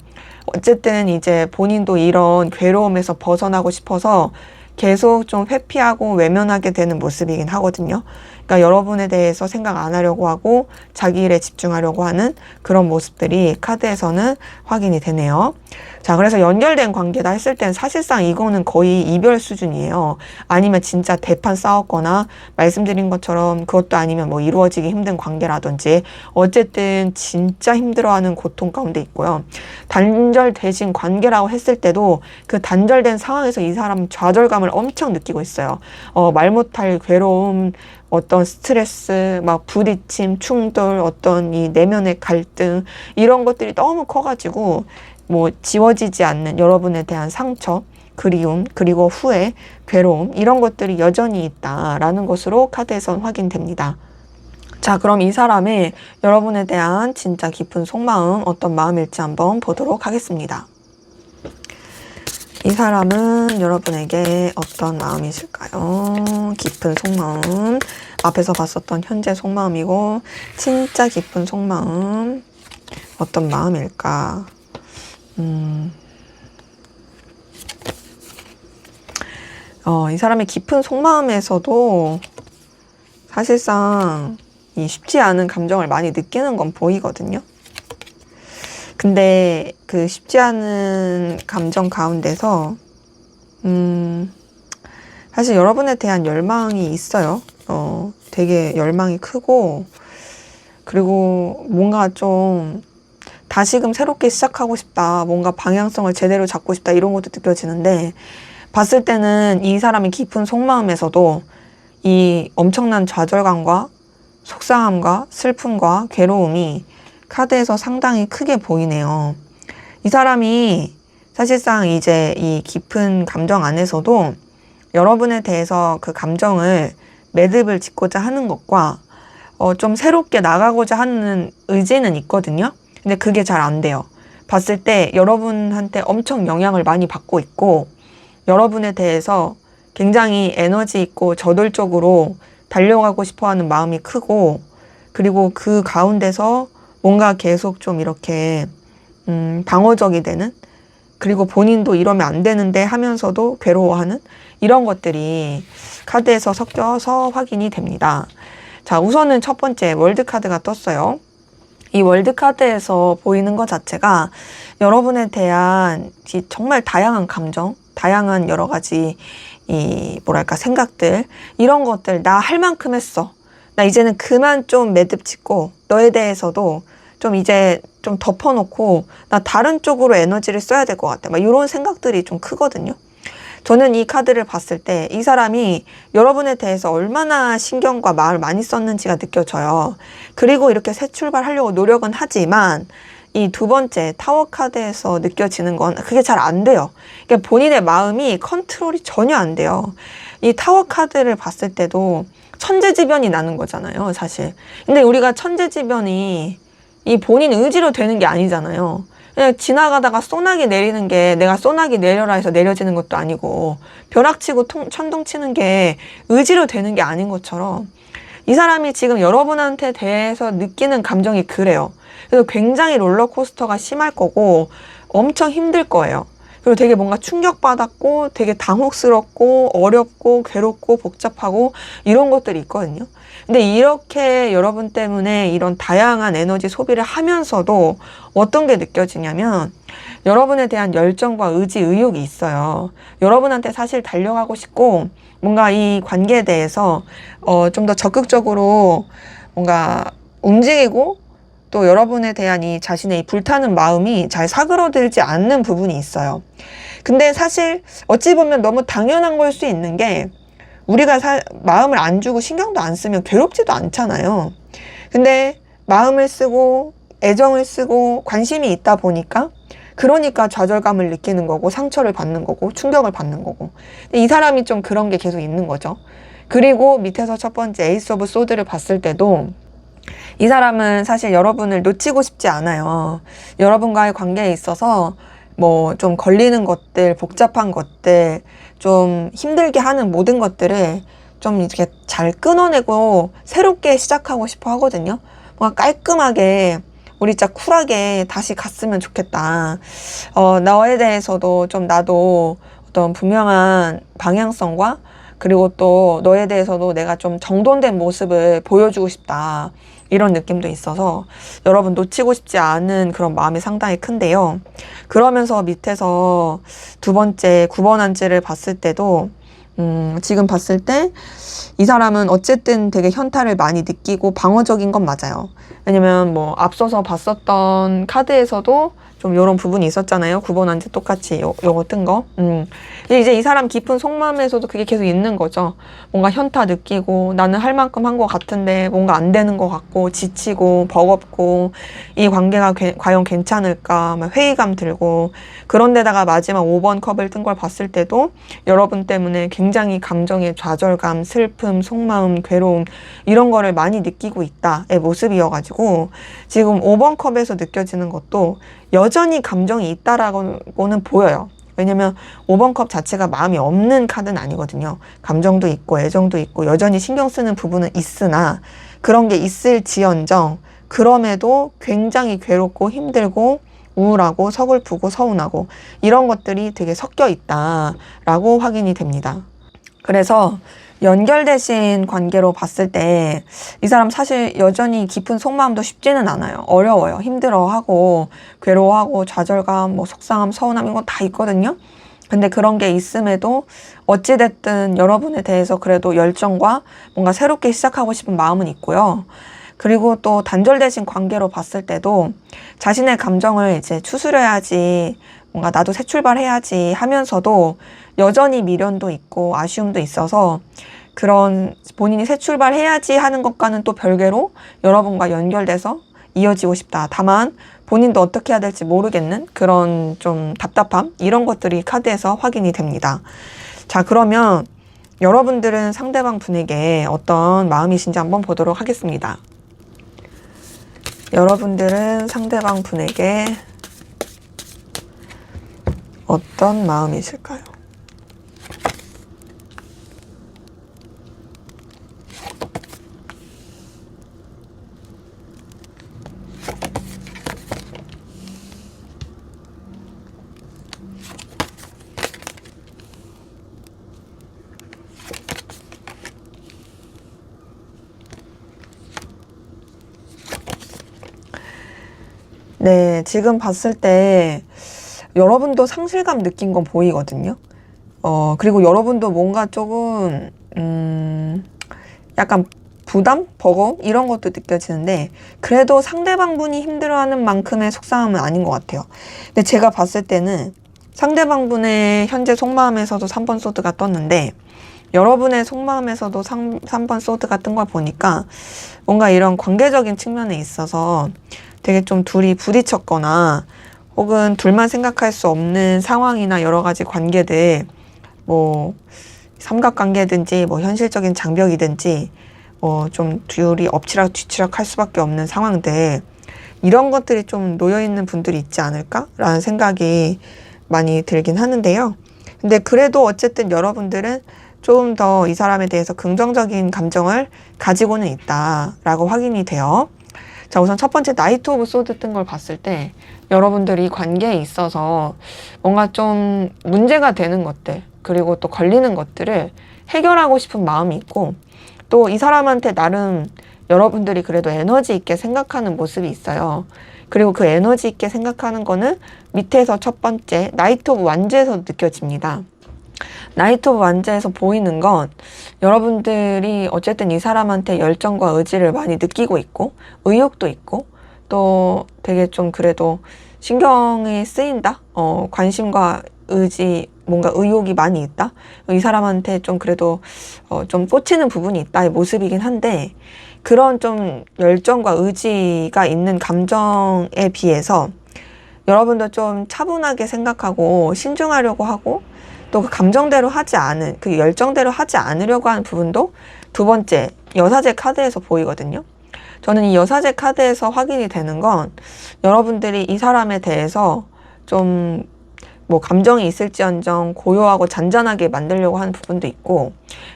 어쨌든 이제 본인도 이런 괴로움에서 벗어나고 싶어서 계속 좀 회피하고 외면하게 되는 모습이긴 하거든요. 그러니까 여러분에 대해서 생각 안 하려고 하고 자기 일에 집중하려고 하는 그런 모습들이 카드에서는 확인이 되네요. 자, 그래서 연결된 관계다 했을 땐 사실상 이거는 거의 이별 수준이에요. 아니면 진짜 대판 싸웠거나 말씀드린 것처럼 그것도 아니면 뭐 이루어지기 힘든 관계라든지 어쨌든 진짜 힘들어하는 고통 가운데 있고요. 단절되신 관계라고 했을 때도 그 단절된 상황에서 이 사람은 좌절감을 엄청 느끼고 있어요. 말 못할 괴로움, 어떤 스트레스, 막 부딪힘, 충돌, 어떤 이 내면의 갈등 이런 것들이 너무 커가지고 뭐 지워지지 않는 여러분에 대한 상처, 그리움, 그리고 후회, 괴로움 이런 것들이 여전히 있다라는 것으로 카드에선 확인됩니다. 자, 그럼 이 사람의 여러분에 대한 진짜 깊은 속마음 어떤 마음일지 한번 보도록 하겠습니다. 이 사람은 여러분에게 어떤 마음이실까요? 깊은 속마음. 앞에서 봤었던 현재 속마음이고 진짜 깊은 속마음. 어떤 마음일까? 이 사람의 깊은 속마음에서도 사실상 이 쉽지 않은 감정을 많이 느끼는 건 보이거든요. 근데 그 쉽지 않은 감정 가운데서 사실 여러분에 대한 열망이 있어요. 되게 열망이 크고 그리고 뭔가 좀 다시금 새롭게 시작하고 싶다. 뭔가 방향성을 제대로 잡고 싶다. 이런 것도 느껴지는데 봤을 때는 이 사람의 깊은 속마음에서도 이 엄청난 좌절감과 속상함과 슬픔과 괴로움이 카드에서 상당히 크게 보이네요. 이 사람이 사실상 이제 이 깊은 감정 안에서도 여러분에 대해서 그 감정을 매듭을 짓고자 하는 것과 좀 새롭게 나가고자 하는 의지는 있거든요. 근데 그게 잘 안 돼요. 봤을 때 여러분한테 엄청 영향을 많이 받고 있고 여러분에 대해서 굉장히 에너지 있고 저돌적으로 달려가고 싶어 하는 마음이 크고 그리고 그 가운데서 뭔가 계속 좀 이렇게 방어적이 되는 그리고 본인도 이러면 안 되는데 하면서도 괴로워하는 이런 것들이 카드에서 섞여서 확인이 됩니다. 자, 우선은 첫 번째 월드카드가 떴어요. 이 월드카드에서 보이는 것 자체가 여러분에 대한 정말 다양한 감정, 다양한 여러 가지 생각들, 이런 것들 나 할 만큼 했어. 나 이제는 그만 좀 매듭 짓고 너에 대해서도 좀 이제 좀 덮어놓고 나 다른 쪽으로 에너지를 써야 될 것 같아. 막 이런 생각들이 좀 크거든요. 저는 이 카드를 봤을 때 이 사람이 여러분에 대해서 얼마나 신경과 마음을 많이 썼는지가 느껴져요. 그리고 이렇게 새 출발하려고 노력은 하지만 이 두 번째 타워 카드에서 느껴지는 건 그게 잘 안 돼요. 그러니까 본인의 마음이 컨트롤이 전혀 안 돼요. 이 타워 카드를 봤을 때도 천재지변이 나는 거잖아요, 사실. 근데 우리가 천재지변이 이 본인 의지로 되는 게 아니잖아요. 그냥 지나가다가 소나기 내리는 게 내가 소나기 내려라 해서 내려지는 것도 아니고 벼락치고 천둥치는 게 의지로 되는 게 아닌 것처럼 이 사람이 지금 여러분한테 대해서 느끼는 감정이 그래요. 그래서 굉장히 롤러코스터가 심할 거고 엄청 힘들 거예요. 그리고 되게 뭔가 충격받았고 되게 당혹스럽고 어렵고 괴롭고 복잡하고 이런 것들이 있거든요. 근데 이렇게 여러분 때문에 이런 다양한 에너지 소비를 하면서도 어떤 게 느껴지냐면 여러분에 대한 열정과 의지, 의욕이 있어요. 여러분한테 사실 달려가고 싶고 뭔가 이 관계에 대해서 좀 더 적극적으로 뭔가 움직이고 또 여러분에 대한 이 자신의 이 불타는 마음이 잘 사그러들지 않는 부분이 있어요. 근데 사실 어찌 보면 너무 당연한 걸 수 있는 게 우리가 마음을 안 주고 신경도 안 쓰면 괴롭지도 않잖아요. 근데 마음을 쓰고 애정을 쓰고 관심이 있다 보니까 그러니까 좌절감을 느끼는 거고 상처를 받는 거고 충격을 받는 거고 근데 이 사람이 좀 그런 게 계속 있는 거죠. 그리고 밑에서 첫 번째 에이스 오브 소드를 봤을 때도 이 사람은 사실 여러분을 놓치고 싶지 않아요. 여러분과의 관계에 있어서 뭐 좀 걸리는 것들, 복잡한 것들, 좀 힘들게 하는 모든 것들을 좀 이렇게 잘 끊어내고 새롭게 시작하고 싶어 하거든요. 뭔가 깔끔하게 우리 진짜 쿨하게 다시 갔으면 좋겠다. 너에 대해서도 좀 나도 어떤 분명한 방향성과 그리고 또 너에 대해서도 내가 좀 정돈된 모습을 보여주고 싶다. 이런 느낌도 있어서 여러분 놓치고 싶지 않은 그런 마음이 상당히 큰데요. 그러면서 밑에서 두 번째 9번 한지를 봤을 때도 지금 봤을 때 이 사람은 어쨌든 되게 현타를 많이 느끼고 방어적인 건 맞아요. 왜냐면 뭐 앞서서 봤었던 카드에서도 좀 이런 부분이 있었잖아요. 9번 한지 똑같이 요거 뜬 거. 이제 이 사람 깊은 속마음에서도 그게 계속 있는 거죠. 뭔가 현타 느끼고 나는 할 만큼 한 것 같은데 뭔가 안 되는 것 같고 지치고 버겁고 이 관계가 과연 괜찮을까 막 회의감 들고 그런데다가 마지막 5번 컵을 뜬 걸 봤을 때도 여러분 때문에 굉장히 감정의 좌절감, 슬픔, 속마음, 괴로움 이런 거를 많이 느끼고 있다의 모습이어가지고 지금 5번 컵에서 느껴지는 것도 여전히 감정이 있다라고는 보여요. 왜냐면 5번 컵 자체가 마음이 없는 카드는 아니거든요. 감정도 있고 애정도 있고 여전히 신경 쓰는 부분은 있으나 그런 게 있을지언정 그럼에도 굉장히 괴롭고 힘들고 우울하고 서글프고 서운하고 이런 것들이 되게 섞여 있다라고 확인이 됩니다. 그래서 연결되신 관계로 봤을 때 이 사람 사실 여전히 깊은 속마음도 쉽지는 않아요. 어려워요. 힘들어하고 괴로워하고 좌절감, 뭐 속상함, 서운함 이건 다 있거든요. 근데 그런 게 있음에도 어찌됐든 여러분에 대해서 그래도 열정과 뭔가 새롭게 시작하고 싶은 마음은 있고요. 그리고 또 단절되신 관계로 봤을 때도 자신의 감정을 이제 추스려야지 뭔가 나도 새 출발해야지 하면서도 여전히 미련도 있고 아쉬움도 있어서 그런 본인이 새 출발해야지 하는 것과는 또 별개로 여러분과 연결돼서 이어지고 싶다. 다만 본인도 어떻게 해야 될지 모르겠는 그런 좀 답답함, 이런 것들이 카드에서 확인이 됩니다. 자, 그러면 여러분들은 상대방 분에게 어떤 마음이신지 한번 보도록 하겠습니다. 여러분들은 상대방 분에게 어떤 마음이실까요? 네, 지금 봤을 때 여러분도 상실감 느낀 건 보이거든요. 그리고 여러분도 뭔가 조금 약간 부담? 버거움? 이런 것도 느껴지는데 그래도 상대방 분이 힘들어하는 만큼의 속상함은 아닌 것 같아요. 근데 제가 봤을 때는 상대방 분의 현재 속마음에서도 3번 소드가 떴는데 여러분의 속마음에서도 3번 소드가 뜬 걸 보니까 뭔가 이런 관계적인 측면에 있어서 되게 좀 둘이 부딪혔거나 혹은 둘만 생각할 수 없는 상황이나 여러 가지 관계들, 뭐 삼각관계든지 뭐 현실적인 장벽이든지 좀 둘이 엎치락 뒤치락 할 수밖에 없는 상황들, 이런 것들이 좀 놓여있는 분들이 있지 않을까라는 생각이 많이 들긴 하는데요. 근데 그래도 어쨌든 여러분들은 조금 더 이 사람에 대해서 긍정적인 감정을 가지고는 있다라고 확인이 돼요. 자, 우선 첫 번째 나이트 오브 소드 뜬 걸 봤을 때 여러분들이 관계에 있어서 뭔가 좀 문제가 되는 것들, 그리고 또 걸리는 것들을 해결하고 싶은 마음이 있고, 또 이 사람한테 나름 여러분들이 그래도 에너지 있게 생각하는 모습이 있어요. 그리고 그 에너지 있게 생각하는 거는 밑에서 첫 번째 나이트 오브 완즈에서 느껴집니다. 나이트 오브 완즈에서 보이는 건 여러분들이 어쨌든 이 사람한테 열정과 의지를 많이 느끼고 있고 의욕도 있고 또 되게 좀 그래도 신경이 쓰인다? 관심과 의지, 뭔가 의욕이 많이 있다? 이 사람한테 좀 그래도 좀 꽂히는 부분이 있다의 모습이긴 한데, 그런 좀 열정과 의지가 있는 감정에 비해서 여러분도 좀 차분하게 생각하고 신중하려고 하고 또 그 감정대로 하지 않은, 그 열정대로 하지 않으려고 하는 부분도 두 번째 여사제 카드에서 보이거든요. 저는 이 여사제 카드에서 확인이 되는 건 여러분들이 이 사람에 대해서 좀 뭐 감정이 있을지언정 고요하고 잔잔하게 만들려고 하는 부분도 있고,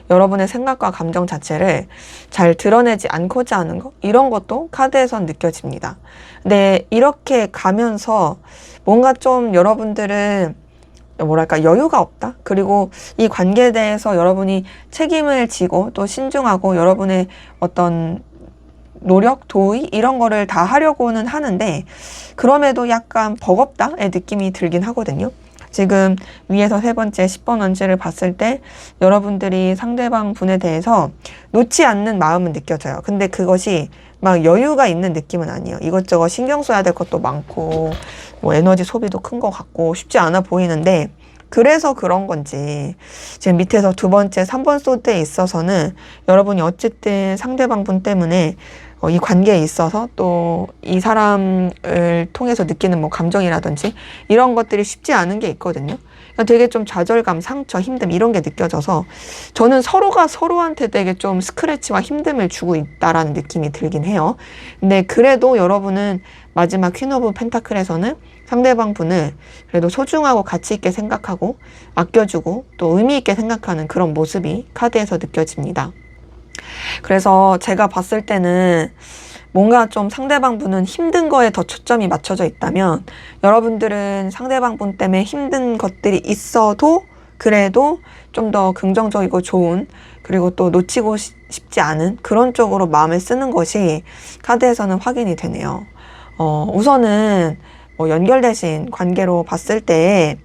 여러분의 생각과 감정 자체를 잘 드러내지 않고자 하는 거, 이런 것도 카드에선 느껴집니다. 근데 이렇게 가면서 뭔가 좀 여러분들은 뭐랄까 여유가 없다? 그리고 이 관계에 대해서 여러분이 책임을 지고 또 신중하고 여러분의 어떤 노력, 도의 이런 거를 다 하려고는 하는데 그럼에도 약간 버겁다의 느낌이 들긴 하거든요. 지금 위에서 세 번째 10번 원지를 봤을 때 여러분들이 상대방 분에 대해서 놓지 않는 마음은 느껴져요. 근데 그것이 막 여유가 있는 느낌은 아니에요. 이것저것 신경 써야 될 것도 많고 뭐 에너지 소비도 큰 것 같고 쉽지 않아 보이는데, 그래서 그런 건지 지금 밑에서 두 번째 3번 소드에 있어서는 여러분이 어쨌든 상대방 분 때문에 이 관계에 있어서 또 이 사람을 통해서 느끼는 뭐 감정이라든지 이런 것들이 쉽지 않은 게 있거든요. 그러니까 되게 좀 좌절감, 상처, 힘듦 이런 게 느껴져서 저는 서로가 서로한테 되게 좀 스크래치와 힘듦을 주고 있다라는 느낌이 들긴 해요. 근데 그래도 여러분은 마지막 퀸 오브 펜타클에서는 상대방 분을 그래도 소중하고 가치 있게 생각하고 아껴주고 또 의미 있게 생각하는 그런 모습이 카드에서 느껴집니다. 그래서 제가 봤을 때는 뭔가 좀 상대방 분은 힘든 거에 더 초점이 맞춰져 있다면 여러분들은 상대방 분 때문에 힘든 것들이 있어도 그래도 좀 더 긍정적이고 좋은, 그리고 또 놓치고 싶지 않은 그런 쪽으로 마음을 쓰는 것이 카드에서는 확인이 되네요. 우선은 뭐 연결되신 관계로 봤을 때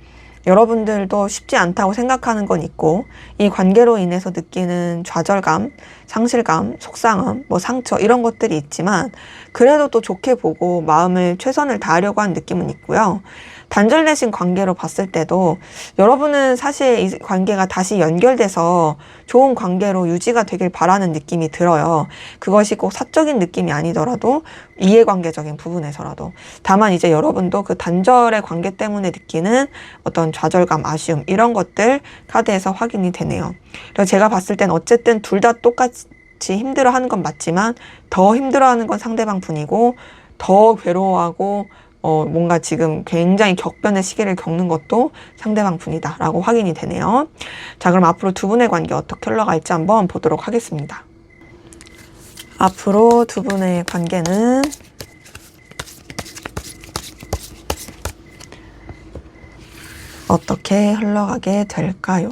여러분들도 쉽지 않다고 생각하는 건 있고, 이 관계로 인해서 느끼는 좌절감, 상실감, 속상함, 뭐 상처 이런 것들이 있지만 그래도 또 좋게 보고 마음을 최선을 다하려고 하는 느낌은 있고요. 단절되신 관계로 봤을 때도 여러분은 사실 이 관계가 다시 연결돼서 좋은 관계로 유지가 되길 바라는 느낌이 들어요. 그것이 꼭 사적인 느낌이 아니더라도 이해관계적인 부분에서라도. 다만 이제 여러분도 그 단절의 관계 때문에 느끼는 어떤 좌절감, 아쉬움 이런 것들 카드에서 확인이 되네요. 그래서 제가 봤을 땐 어쨌든 둘 다 똑같이 힘들어하는 건 맞지만 더 힘들어하는 건 상대방 분이고 더 괴로워하고 뭔가 지금 굉장히 격변의 시기를 겪는 것도 상대방 분이다 라고 확인이 되네요. 자, 그럼 앞으로 두 분의 관계 어떻게 흘러갈지 한번 보도록 하겠습니다. 앞으로 두 분의 관계는 어떻게 흘러가게 될까요?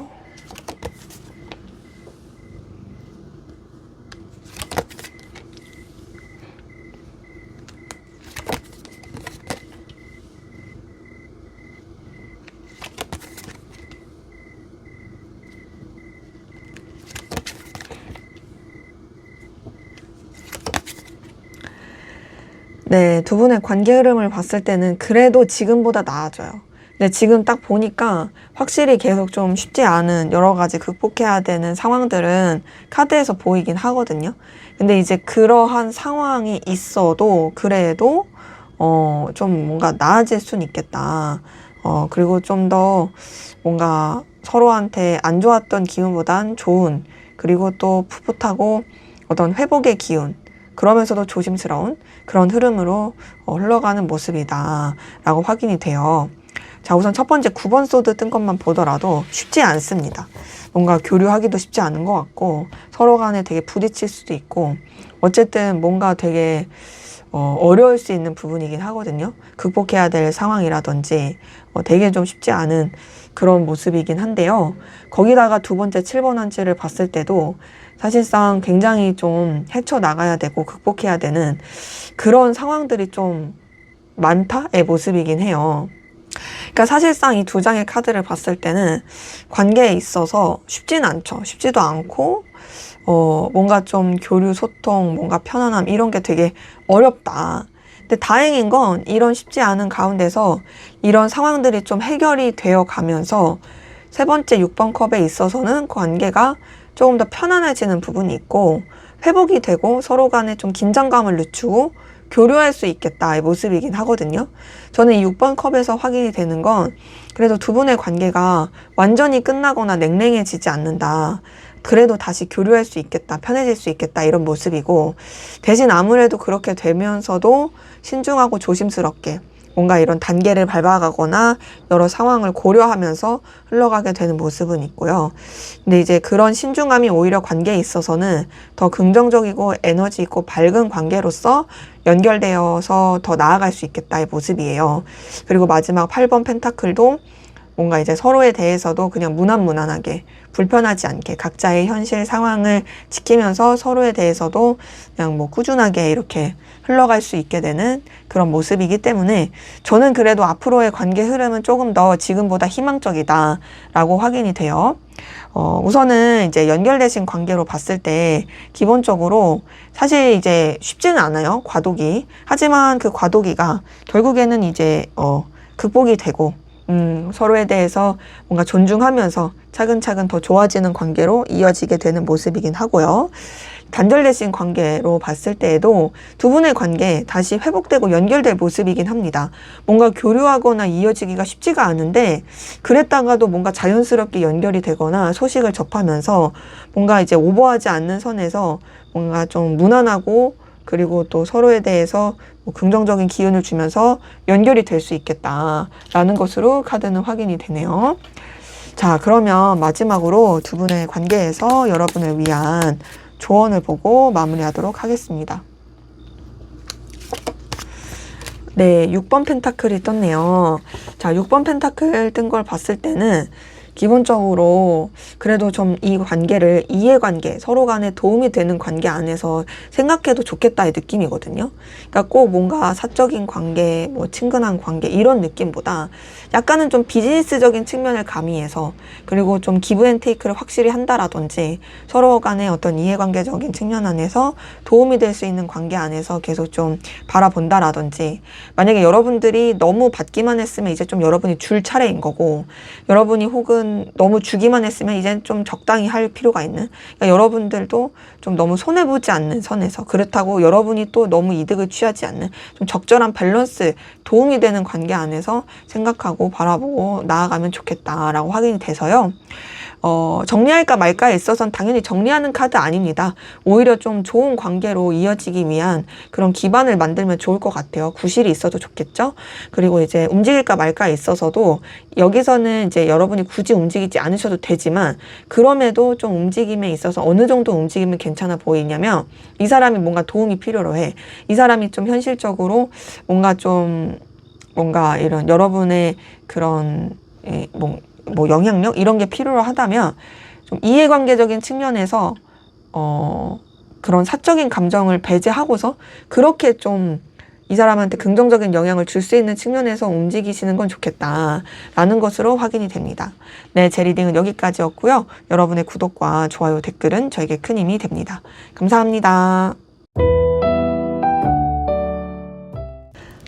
네, 두 분의 관계 흐름을 봤을 때는 그래도 지금보다 나아져요. 근데 지금 딱 보니까 확실히 계속 좀 쉽지 않은 여러 가지 극복해야 되는 상황들은 카드에서 보이긴 하거든요. 근데 이제 그러한 상황이 있어도 그래도 좀 뭔가 나아질 수는 있겠다. 그리고 좀 더 뭔가 서로한테 안 좋았던 기운보단 좋은, 그리고 또 풋풋하고 어떤 회복의 기운, 그러면서도 조심스러운 그런 흐름으로 흘러가는 모습이다 라고 확인이 돼요. 자, 우선 첫 번째 9번 소드 뜬 것만 보더라도 쉽지 않습니다. 뭔가 교류하기도 쉽지 않은 것 같고 서로 간에 되게 부딪힐 수도 있고 어쨌든 뭔가 되게 어려울 수 있는 부분이긴 하거든요. 극복해야 될 상황이라든지 되게 좀 쉽지 않은 그런 모습이긴 한데요. 거기다가 두 번째 7번 한지를 봤을 때도 사실상 굉장히 좀 헤쳐나가야 되고 극복해야 되는 그런 상황들이 좀 많다의 모습이긴 해요. 그러니까 사실상 이 두 장의 카드를 봤을 때는 관계에 있어서 쉽지는 않죠. 쉽지도 않고 뭔가 좀 교류, 소통, 뭔가 편안함 이런 게 되게 어렵다. 근데 다행인 건 이런 쉽지 않은 가운데서 이런 상황들이 좀 해결이 되어 가면서 세 번째 6번 컵에 있어서는 관계가 조금 더 편안해지는 부분이 있고 회복이 되고 서로 간에 좀 긴장감을 늦추고 교류할 수 있겠다의 모습이긴 하거든요. 저는 이 6번 컵에서 확인이 되는 건 그래도 두 분의 관계가 완전히 끝나거나 냉랭해지지 않는다. 그래도 다시 교류할 수 있겠다, 편해질 수 있겠다 이런 모습이고 대신 아무래도 그렇게 되면서도 신중하고 조심스럽게 뭔가 이런 단계를 밟아가거나 여러 상황을 고려하면서 흘러가게 되는 모습은 있고요. 근데 이제 그런 신중함이 오히려 관계에 있어서는 더 긍정적이고 에너지 있고 밝은 관계로서 연결되어서 더 나아갈 수 있겠다의 모습이에요. 그리고 마지막 8번 펜타클도 뭔가 이제 서로에 대해서도 그냥 무난무난하게 불편하지 않게 각자의 현실 상황을 지키면서 서로에 대해서도 그냥 뭐 꾸준하게 이렇게 흘러갈 수 있게 되는 그런 모습이기 때문에 저는 그래도 앞으로의 관계 흐름은 조금 더 지금보다 희망적이다라고 확인이 돼요. 우선은 이제 연결되신 관계로 봤을 때 기본적으로 사실 이제 쉽지는 않아요. 과도기. 하지만 그 과도기가 결국에는 이제 극복이 되고 서로에 대해서 뭔가 존중하면서 차근차근 더 좋아지는 관계로 이어지게 되는 모습이긴 하고요. 단절되신 관계로 봤을 때에도 두 분의 관계 다시 회복되고 연결될 모습이긴 합니다. 뭔가 교류하거나 이어지기가 쉽지가 않은데 그랬다가도 뭔가 자연스럽게 연결이 되거나 소식을 접하면서 뭔가 이제 오버하지 않는 선에서 뭔가 좀 무난하고 그리고 또 서로에 대해서 긍정적인 기운을 주면서 연결이 될 수 있겠다라는 것으로 카드는 확인이 되네요. 자, 그러면 마지막으로 두 분의 관계에서 여러분을 위한 조언을 보고 마무리하도록 하겠습니다. 네, 6번 펜타클이 떴네요. 자, 6번 펜타클 뜬 걸 봤을 때는 기본적으로 그래도 좀 이 관계를 이해관계, 서로 간에 도움이 되는 관계 안에서 생각해도 좋겠다의 느낌이거든요. 그러니까 꼭 뭔가 사적인 관계, 뭐 친근한 관계 이런 느낌보다 약간은 좀 비즈니스적인 측면을 가미해서, 그리고 좀 기브 앤 테이크를 확실히 한다라든지 서로 간의 어떤 이해관계적인 측면 안에서 도움이 될 수 있는 관계 안에서 계속 좀 바라본다라든지, 만약에 여러분들이 너무 받기만 했으면 이제 좀 여러분이 줄 차례인 거고, 여러분이 혹은 너무 주기만 했으면 이제 좀 적당히 할 필요가 있는, 그러니까 여러분들도 좀 너무 손해보지 않는 선에서, 그렇다고 여러분이 또 너무 이득을 취하지 않는 좀 적절한 밸런스, 도움이 되는 관계 안에서 생각하고 바라보고 나아가면 좋겠다라고 확인이 돼서요. 정리할까 말까에 있어서는 당연히 정리하는 카드 아닙니다. 오히려 좀 좋은 관계로 이어지기 위한 그런 기반을 만들면 좋을 것 같아요. 구실이 있어도 좋겠죠? 그리고 이제 움직일까 말까에 있어서도 여기서는 이제 여러분이 굳이 움직이지 않으셔도 되지만, 그럼에도 좀 움직임에 있어서 어느 정도 움직이면 괜찮아 보이냐면, 이 사람이 뭔가 도움이 필요로 해. 이 사람이 좀 현실적으로 뭔가 이런 여러분의 그런 뭐 영향력 이런 게 필요로 하다면, 좀 이해관계적인 측면에서 그런 사적인 감정을 배제하고서 그렇게 좀 이 사람한테 긍정적인 영향을 줄 수 있는 측면에서 움직이시는 건 좋겠다라는 것으로 확인이 됩니다. 네, 제 리딩은 여기까지였고요. 여러분의 구독과 좋아요, 댓글은 저에게 큰 힘이 됩니다. 감사합니다.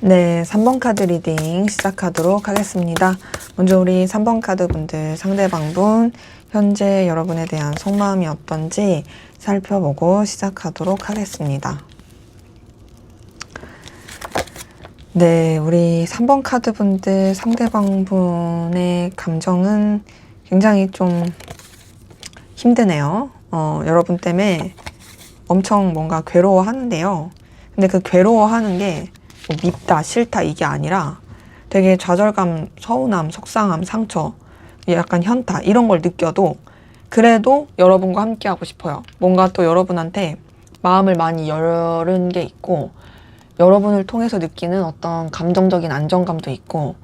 네, 3번 카드 리딩 시작하도록 하겠습니다. 먼저 우리 3번 카드 분들, 상대방분 현재 여러분에 대한 속마음이 어떤지 살펴보고 시작하도록 하겠습니다. 네, 우리 3번 카드 분들, 상대방분의 감정은 굉장히 좀 힘드네요. 여러분 때문에 엄청 뭔가 괴로워하는데요. 근데 그 괴로워하는 게 뭐 밉다, 싫다 이게 아니라 되게 좌절감, 서운함, 속상함, 상처, 약간 현타 이런 걸 느껴도 그래도 여러분과 함께 하고 싶어요. 뭔가 또 여러분한테 마음을 많이 열은 게 있고, 여러분을 통해서 느끼는 어떤 감정적인 안정감도 있고,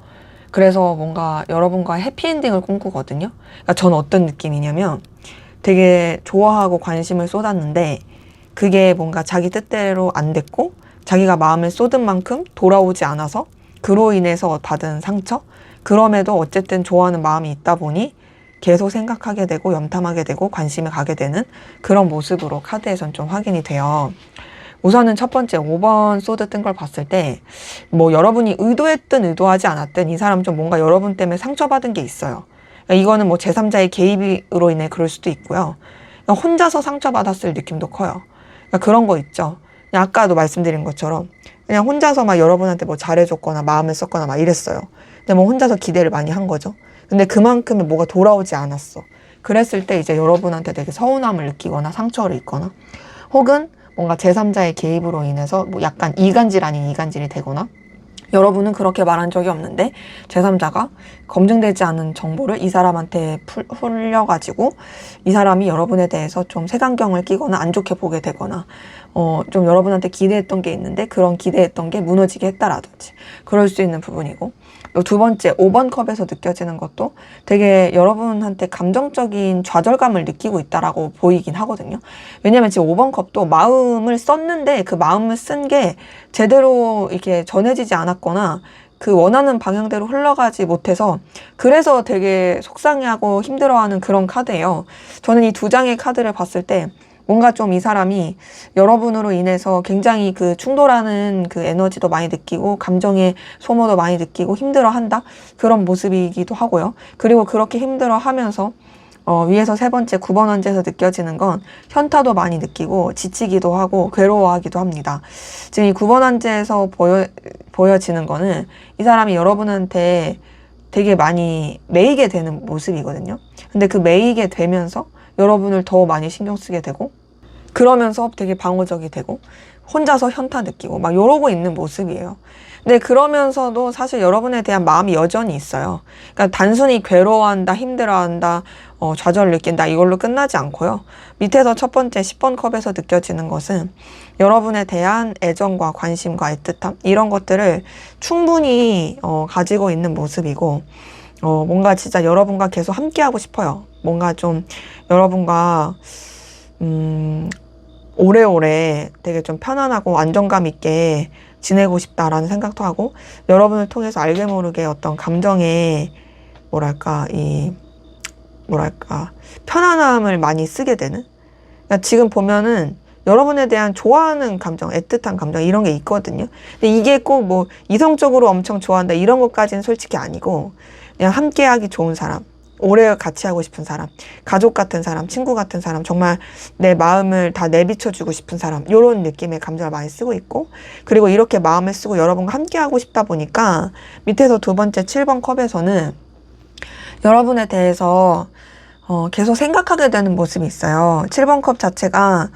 그래서 뭔가 여러분과 해피엔딩을 꿈꾸거든요. 그러니까 저는 어떤 느낌이냐면, 되게 좋아하고 관심을 쏟았는데 그게 뭔가 자기 뜻대로 안 됐고, 자기가 마음을 쏟은 만큼 돌아오지 않아서 그로 인해서 받은 상처? 그럼에도 어쨌든 좋아하는 마음이 있다 보니 계속 생각하게 되고 염탐하게 되고 관심을 가게 되는 그런 모습으로 카드에선 좀 확인이 돼요. 우선은 첫 번째 5번 소드 뜬 걸 봤을 때, 뭐 여러분이 의도했든 의도하지 않았든 이 사람 좀 뭔가 여러분 때문에 상처받은 게 있어요. 이거는 뭐 제3자의 개입으로 인해 그럴 수도 있고요. 혼자서 상처받았을 느낌도 커요. 그런 거 있죠. 아까도 말씀드린 것처럼 그냥 혼자서 막 여러분한테 뭐 잘해줬거나 마음을 썼거나 막 이랬어요. 근데 뭐 혼자서 기대를 많이 한 거죠. 근데 그만큼의 뭐가 돌아오지 않았어. 그랬을 때 이제 여러분한테 되게 서운함을 느끼거나 상처를 입거나, 혹은 뭔가 제3자의 개입으로 인해서 뭐 약간 이간질 아닌 이간질이 되거나, 여러분은 그렇게 말한 적이 없는데 제3자가 검증되지 않은 정보를 이 사람한테 흘려가지고 이 사람이 여러분에 대해서 좀 색안경을 끼거나 안 좋게 보게 되거나, 좀 여러분한테 기대했던 게 있는데 그런 기대했던 게 무너지게 했다라든지 그럴 수 있는 부분이고, 두 번째 5번 컵에서 느껴지는 것도 되게 여러분한테 감정적인 좌절감을 느끼고 있다라고 보이긴 하거든요. 왜냐면 지금 5번 컵도 마음을 썼는데 그 마음을 쓴 게 제대로 이렇게 전해지지 않았거나 그 원하는 방향대로 흘러가지 못해서 그래서 되게 속상해하고 힘들어하는 그런 카드예요. 저는 이 두 장의 카드를 봤을 때 뭔가 좀 이 사람이 여러분으로 인해서 굉장히 그 충돌하는 그 에너지도 많이 느끼고 감정의 소모도 많이 느끼고 힘들어한다? 그런 모습이기도 하고요. 그리고 그렇게 힘들어하면서 위에서 세 번째 9번 원지에서 느껴지는 건 현타도 많이 느끼고 지치기도 하고 괴로워하기도 합니다. 지금 이 9번 원지에서 보여지는 거는 이 사람이 여러분한테 되게 많이 매이게 되는 모습이거든요. 근데 그 매이게 되면서 여러분을 더 많이 신경 쓰게 되고, 그러면서 되게 방어적이 되고 혼자서 현타 느끼고 막 이러고 있는 모습이에요. 근데 그러면서도 사실 여러분에 대한 마음이 여전히 있어요. 그러니까 단순히 괴로워한다, 힘들어한다, 좌절을 느낀다 이걸로 끝나지 않고요. 밑에서 첫 번째 10번 컵에서 느껴지는 것은 여러분에 대한 애정과 관심과 애틋함 이런 것들을 충분히 가지고 있는 모습이고, 뭔가 진짜 여러분과 계속 함께하고 싶어요. 뭔가 좀 여러분과 오래오래 되게 좀 편안하고 안정감 있게 지내고 싶다라는 생각도 하고, 여러분을 통해서 알게 모르게 어떤 감정에 편안함을 많이 쓰게 되는, 그러니까 지금 보면은 여러분에 대한 좋아하는 감정, 애틋한 감정 이런 게 있거든요. 근데 이게 꼭 뭐 이성적으로 엄청 좋아한다 이런 것까지는 솔직히 아니고, 그냥 함께하기 좋은 사람, 오래 같이 하고 싶은 사람, 가족 같은 사람, 친구 같은 사람, 정말 내 마음을 다 내비쳐주고 싶은 사람, 이런 느낌의 감정을 많이 쓰고 있고, 그리고 이렇게 마음을 쓰고 여러분과 함께하고 싶다 보니까 밑에서 두 번째 7번 컵에서는 여러분에 대해서 계속 생각하게 되는 모습이 있어요. 7번 컵 자체가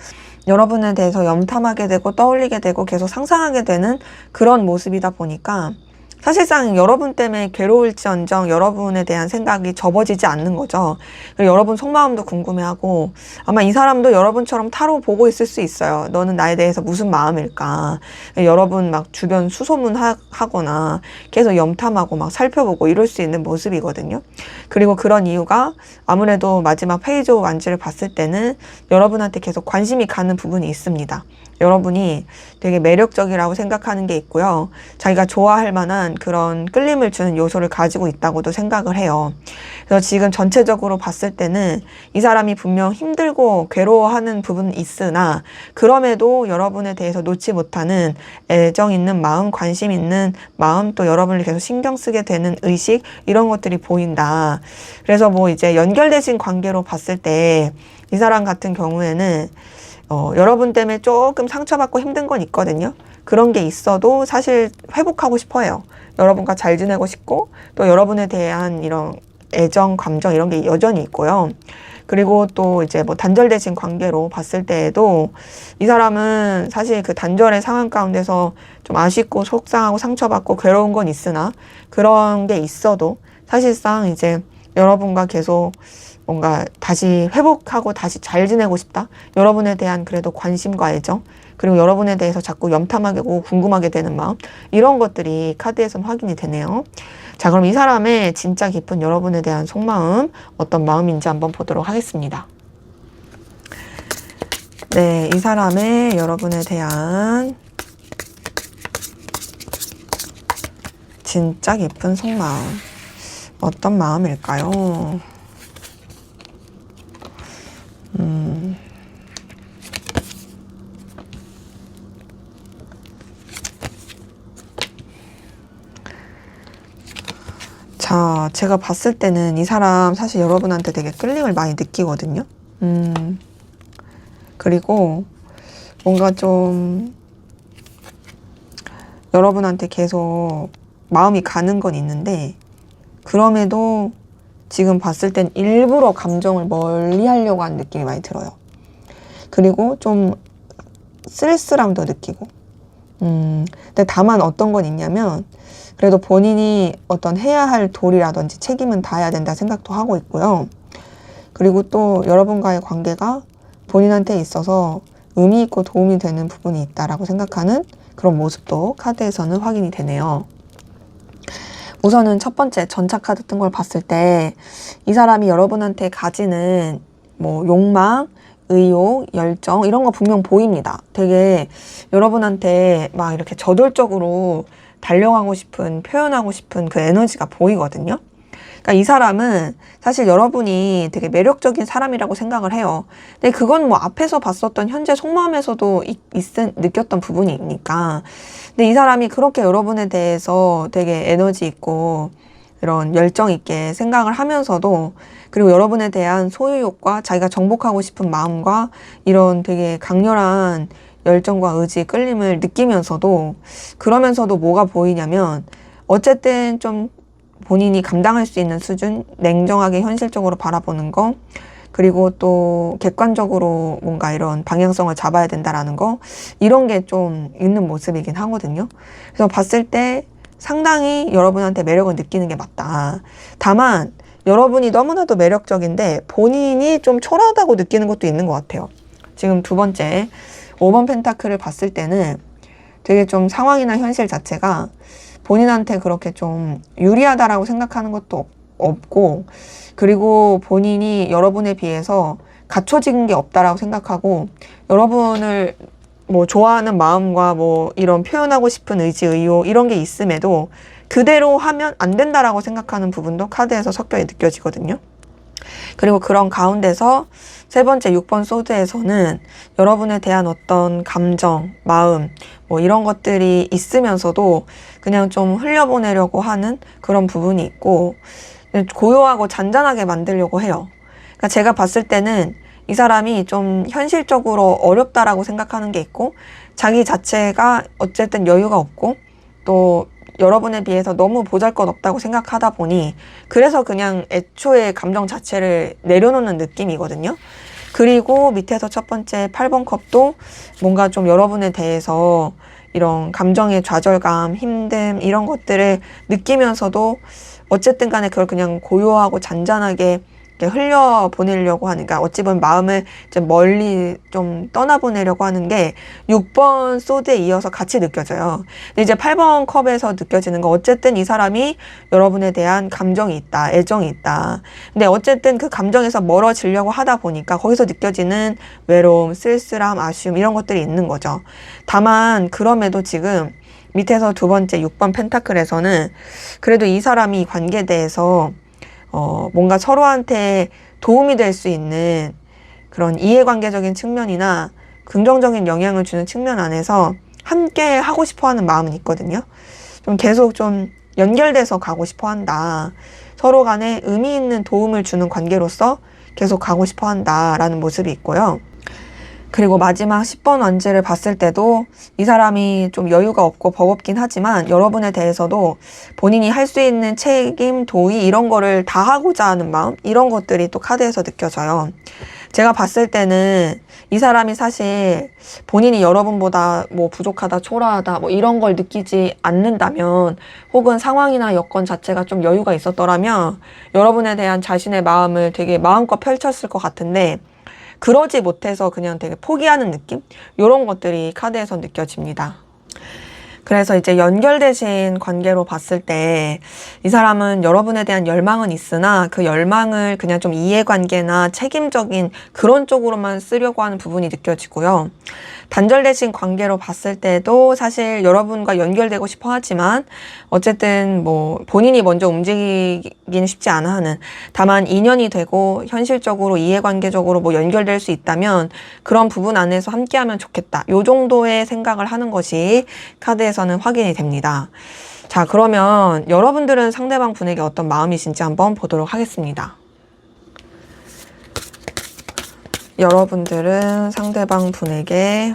여러분에 대해서 염탐하게 되고 떠올리게 되고 계속 상상하게 되는 그런 모습이다 보니까, 사실상 여러분 때문에 괴로울지언정 여러분에 대한 생각이 접어지지 않는 거죠. 그리고 여러분 속마음도 궁금해하고, 아마 이 사람도 여러분처럼 타로 보고 있을 수 있어요. 너는 나에 대해서 무슨 마음일까? 여러분 막 주변 수소문 하거나 계속 염탐하고 막 살펴보고 이럴 수 있는 모습이거든요. 그리고 그런 이유가 아무래도 마지막 페이지 오브 완즈를 봤을 때는 여러분한테 계속 관심이 가는 부분이 있습니다. 여러분이 되게 매력적이라고 생각하는 게 있고요. 자기가 좋아할 만한 그런 끌림을 주는 요소를 가지고 있다고도 생각을 해요. 그래서 지금 전체적으로 봤을 때는 이 사람이 분명 힘들고 괴로워하는 부분은 있으나, 그럼에도 여러분에 대해서 놓지 못하는 애정 있는 마음, 관심 있는 마음, 또 여러분을 계속 신경 쓰게 되는 의식, 이런 것들이 보인다. 그래서 뭐 이제 연결되신 관계로 봤을 때 이 사람 같은 경우에는 여러분 때문에 조금 상처받고 힘든 건 있거든요. 그런 게 있어도 사실 회복하고 싶어 해요. 여러분과 잘 지내고 싶고, 또 여러분에 대한 이런 애정, 감정 이런 게 여전히 있고요. 그리고 또 이제 뭐 단절되신 관계로 봤을 때에도 이 사람은 사실 그 단절의 상황 가운데서 좀 아쉽고 속상하고 상처받고 괴로운 건 있으나, 그런 게 있어도 사실상 이제 여러분과 계속 뭔가 다시 회복하고 다시 잘 지내고 싶다. 여러분에 대한 그래도 관심과 애정, 그리고 여러분에 대해서 자꾸 염탐하게 고 궁금하게 되는 마음, 이런 것들이 카드에서는 확인이 되네요. 자, 그럼 이 사람의 진짜 깊은 여러분에 대한 속마음 어떤 마음인지 한번 보도록 하겠습니다. 네, 이 사람의 여러분에 대한 진짜 깊은 속마음 어떤 마음일까요? 자, 제가 봤을 때는 이 사람 사실 여러분한테 되게 끌림을 많이 느끼거든요. 그리고 뭔가 좀 여러분한테 계속 마음이 가는 건 있는데, 그럼에도 지금 봤을 땐 일부러 감정을 멀리 하려고 하는 느낌이 많이 들어요. 그리고 좀 쓸쓸함도 느끼고. 근데 다만 어떤 건 있냐면, 그래도 본인이 어떤 해야 할 도리라든지 책임은 다해야 된다 생각도 하고 있고요. 그리고 또 여러분과의 관계가 본인한테 있어서 의미 있고 도움이 되는 부분이 있다라고 생각하는 그런 모습도 카드에서는 확인이 되네요. 우선은 첫 번째 전차 카드 뜬 걸 봤을 때 이 사람이 여러분한테 가지는 뭐 욕망, 의욕, 열정 이런 거 분명 보입니다. 되게 여러분한테 막 이렇게 저돌적으로 달려가고 싶은, 표현하고 싶은 그 에너지가 보이거든요. 그러니까 이 사람은 사실 여러분이 되게 매력적인 사람이라고 생각을 해요. 근데 그건 뭐 앞에서 봤었던 현재 속마음에서도 느꼈던 부분이니까. 근데 이 사람이 그렇게 여러분에 대해서 되게 에너지 있고 이런 열정 있게 생각을 하면서도, 그리고 여러분에 대한 소유욕과 자기가 정복하고 싶은 마음과 이런 되게 강렬한 열정과 의지, 끌림을 느끼면서도, 그러면서도 뭐가 보이냐면 어쨌든 좀 본인이 감당할 수 있는 수준, 냉정하게 현실적으로 바라보는 거, 그리고 또 객관적으로 뭔가 이런 방향성을 잡아야 된다라는 거, 이런 게 좀 있는 모습이긴 하거든요. 그래서 봤을 때 상당히 여러분한테 매력을 느끼는 게 맞다. 다만 여러분이 너무나도 매력적인데 본인이 좀 초라하다고 느끼는 것도 있는 것 같아요. 지금 두 번째 5번 펜타클을 봤을 때는 되게 좀 상황이나 현실 자체가 본인한테 그렇게 좀 유리하다라고 생각하는 것도 없고, 그리고 본인이 여러분에 비해서 갖춰진 게 없다라고 생각하고, 여러분을 뭐 좋아하는 마음과 뭐 이런 표현하고 싶은 의지, 의욕 이런 게 있음에도 그대로 하면 안 된다라고 생각하는 부분도 카드에서 섞여 느껴지거든요. 그리고 그런 가운데서 세 번째 6번 소드에서는 여러분에 대한 어떤 감정, 마음, 뭐 이런 것들이 있으면서도 그냥 좀 흘려보내려고 하는 그런 부분이 있고, 고요하고 잔잔하게 만들려고 해요. 그러니까 제가 봤을 때는 이 사람이 좀 현실적으로 어렵다라고 생각하는 게 있고, 자기 자체가 어쨌든 여유가 없고, 또 여러분에 비해서 너무 보잘것없다고 생각하다 보니 그래서 그냥 애초에 감정 자체를 내려놓는 느낌이거든요. 그리고 밑에서 첫 번째 8번 컵도 뭔가 좀 여러분에 대해서 이런 감정의 좌절감, 힘듦 이런 것들을 느끼면서도 어쨌든 간에 그걸 그냥 고요하고 잔잔하게 흘려보내려고 하는, 그러니까 어찌 보면 마음을 좀 멀리 좀 떠나보내려고 하는 게 6번 소드에 이어서 같이 느껴져요. 근데 이제 8번 컵에서 느껴지는 건 어쨌든 이 사람이 여러분에 대한 감정이 있다, 애정이 있다. 근데 어쨌든 그 감정에서 멀어지려고 하다 보니까 거기서 느껴지는 외로움, 쓸쓸함, 아쉬움 이런 것들이 있는 거죠. 다만 그럼에도 지금 밑에서 두 번째 6번 펜타클에서는 그래도 이 사람이 이 관계에 대해서 뭔가 서로한테 도움이 될 수 있는 그런 이해관계적인 측면이나 긍정적인 영향을 주는 측면 안에서 함께 하고 싶어 하는 마음은 있거든요. 좀 계속 좀 연결돼서 가고 싶어 한다. 서로 간에 의미 있는 도움을 주는 관계로서 계속 가고 싶어 한다라는 모습이 있고요. 그리고 마지막 10번 원지를 봤을 때도 이 사람이 좀 여유가 없고 버겁긴 하지만 여러분에 대해서도 본인이 할 수 있는 책임, 도의 이런 거를 다 하고자 하는 마음 이런 것들이 또 카드에서 느껴져요. 제가 봤을 때는 이 사람이 사실 본인이 여러분보다 뭐 부족하다, 초라하다 뭐 이런 걸 느끼지 않는다면 혹은 상황이나 여건 자체가 좀 여유가 있었더라면 여러분에 대한 자신의 마음을 되게 마음껏 펼쳤을 것 같은데 그러지 못해서 그냥 되게 포기하는 느낌? 이런 것들이 카드에서 느껴집니다. 그래서 이제 연결되신 관계로 봤을 때 이 사람은 여러분에 대한 열망은 있으나 그 열망을 그냥 좀 이해관계나 책임적인 그런 쪽으로만 쓰려고 하는 부분이 느껴지고요. 단절되신 관계로 봤을 때도 사실 여러분과 연결되고 싶어 하지만 어쨌든 뭐 본인이 먼저 움직이기는 쉽지 않아 하는, 다만 인연이 되고 현실적으로 이해관계적으로 뭐 연결될 수 있다면 그런 부분 안에서 함께하면 좋겠다. 요 정도의 생각을 하는 것이 카드에서는 확인이 됩니다. 자, 그러면 여러분들은 상대방 분에게 어떤 마음이신지 한번 보도록 하겠습니다. 여러분들은 상대방 분에게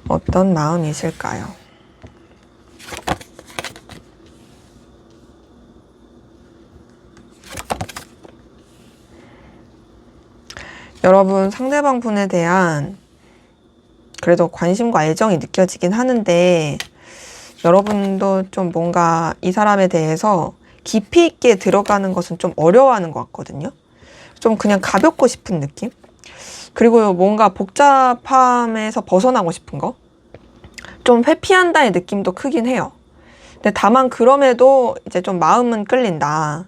어떤 마음이실까요? 여러분 상대방 분에 대한 그래도 관심과 애정이 느껴지긴 하는데 여러분도 좀 뭔가 이 사람에 대해서 깊이 있게 들어가는 것은 좀 어려워하는 것 같거든요. 좀 그냥 가볍고 싶은 느낌? 그리고 뭔가 복잡함에서 벗어나고 싶은 거? 좀 회피한다의 느낌도 크긴 해요. 근데 다만 그럼에도 이제 좀 마음은 끌린다.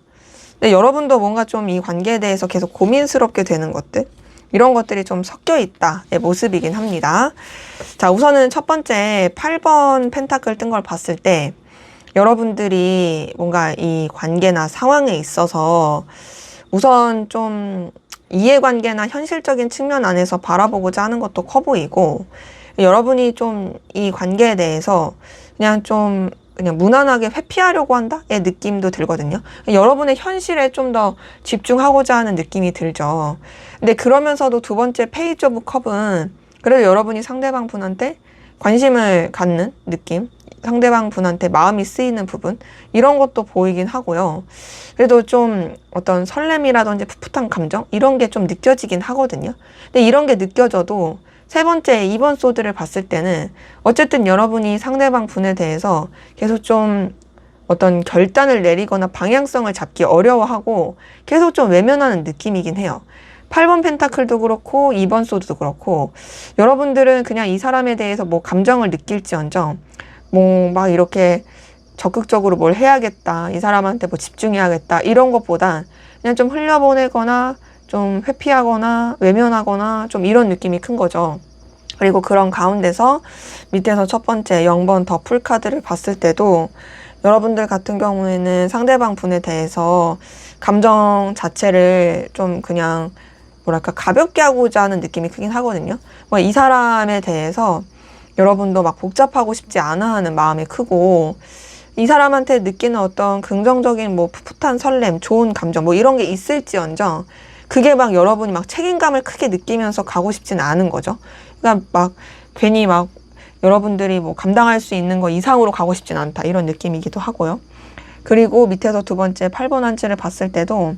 근데 여러분도 뭔가 좀 이 관계에 대해서 계속 고민스럽게 되는 것들? 이런 것들이 좀 섞여 있다의 모습이긴 합니다. 자, 우선은 첫 번째 8번 펜타클 뜬 걸 봤을 때 여러분들이 뭔가 이 관계나 상황에 있어서 우선 좀 이해관계나 현실적인 측면 안에서 바라보고자 하는 것도 커 보이고 여러분이 좀 이 관계에 대해서 그냥 무난하게 회피하려고 한다의 느낌도 들거든요. 여러분의 현실에 좀 더 집중하고자 하는 느낌이 들죠. 근데 그러면서도 두 번째 페이지 오브 컵은 그래도 여러분이 상대방 분한테 관심을 갖는 느낌, 상대방 분한테 마음이 쓰이는 부분 이런 것도 보이긴 하고요. 그래도 좀 어떤 설렘이라든지 풋풋한 감정 이런 게 좀 느껴지긴 하거든요. 근데 이런 게 느껴져도 세 번째 2번 소드를 봤을 때는 어쨌든 여러분이 상대방 분에 대해서 계속 좀 어떤 결단을 내리거나 방향성을 잡기 어려워하고 계속 좀 외면하는 느낌이긴 해요. 8번 펜타클도 그렇고 2번 소드도 그렇고 여러분들은 그냥 이 사람에 대해서 뭐 감정을 느낄지언정 뭐 막 이렇게 적극적으로 뭘 해야겠다, 이 사람한테 뭐 집중해야겠다 이런 것보단 그냥 좀 흘려보내거나 좀 회피하거나 외면하거나 좀 이런 느낌이 큰 거죠. 그리고 그런 가운데서 밑에서 첫 번째 0번 더 풀카드를 봤을 때도 여러분들 같은 경우에는 상대방 분에 대해서 감정 자체를 좀 그냥 뭐랄까 가볍게 하고자 하는 느낌이 크긴 하거든요. 뭐 이 사람에 대해서 여러분도 막 복잡하고 싶지 않아 하는 마음이 크고, 이 사람한테 느끼는 어떤 긍정적인 뭐 풋풋한 설렘, 좋은 감정 뭐 이런 게 있을지언정 그게 막 여러분이 막 책임감을 크게 느끼면서 가고 싶지는 않은 거죠. 그러니까 막 괜히 막 여러분들이 뭐 감당할 수 있는 거 이상으로 가고 싶진 않다 이런 느낌이기도 하고요. 그리고 밑에서 두 번째 8번 한지를 봤을 때도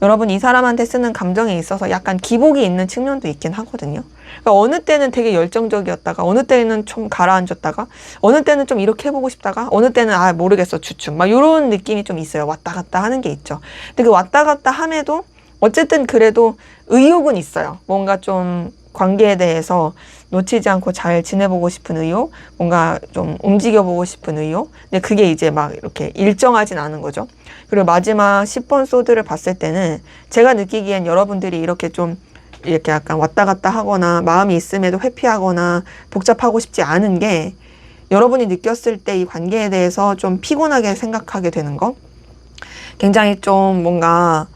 여러분 이 사람한테 쓰는 감정에 있어서 약간 기복이 있는 측면도 있긴 하거든요. 그러니까 어느 때는 되게 열정적이었다가 어느 때는 좀 가라앉았다가 어느 때는 좀 이렇게 해보고 싶다가 어느 때는 아 모르겠어 주춤 막 이런 느낌이 좀 있어요. 왔다 갔다 하는 게 있죠. 근데 그 왔다 갔다 함에도 어쨌든 그래도 의욕은 있어요. 뭔가 좀 관계에 대해서 놓치지 않고 잘 지내보고 싶은 의욕, 뭔가 좀 움직여보고 싶은 의욕. 근데 그게 이제 막 이렇게 일정하진 않은 거죠. 그리고 마지막 10번 소드를 봤을 때는 제가 느끼기엔 여러분들이 이렇게 좀 이렇게 약간 왔다 갔다 하거나 마음이 있음에도 회피하거나 복잡하고 싶지 않은 게 여러분이 느꼈을 때 이 관계에 대해서 좀 피곤하게 생각하게 되는 거. 굉장히 좀 뭔가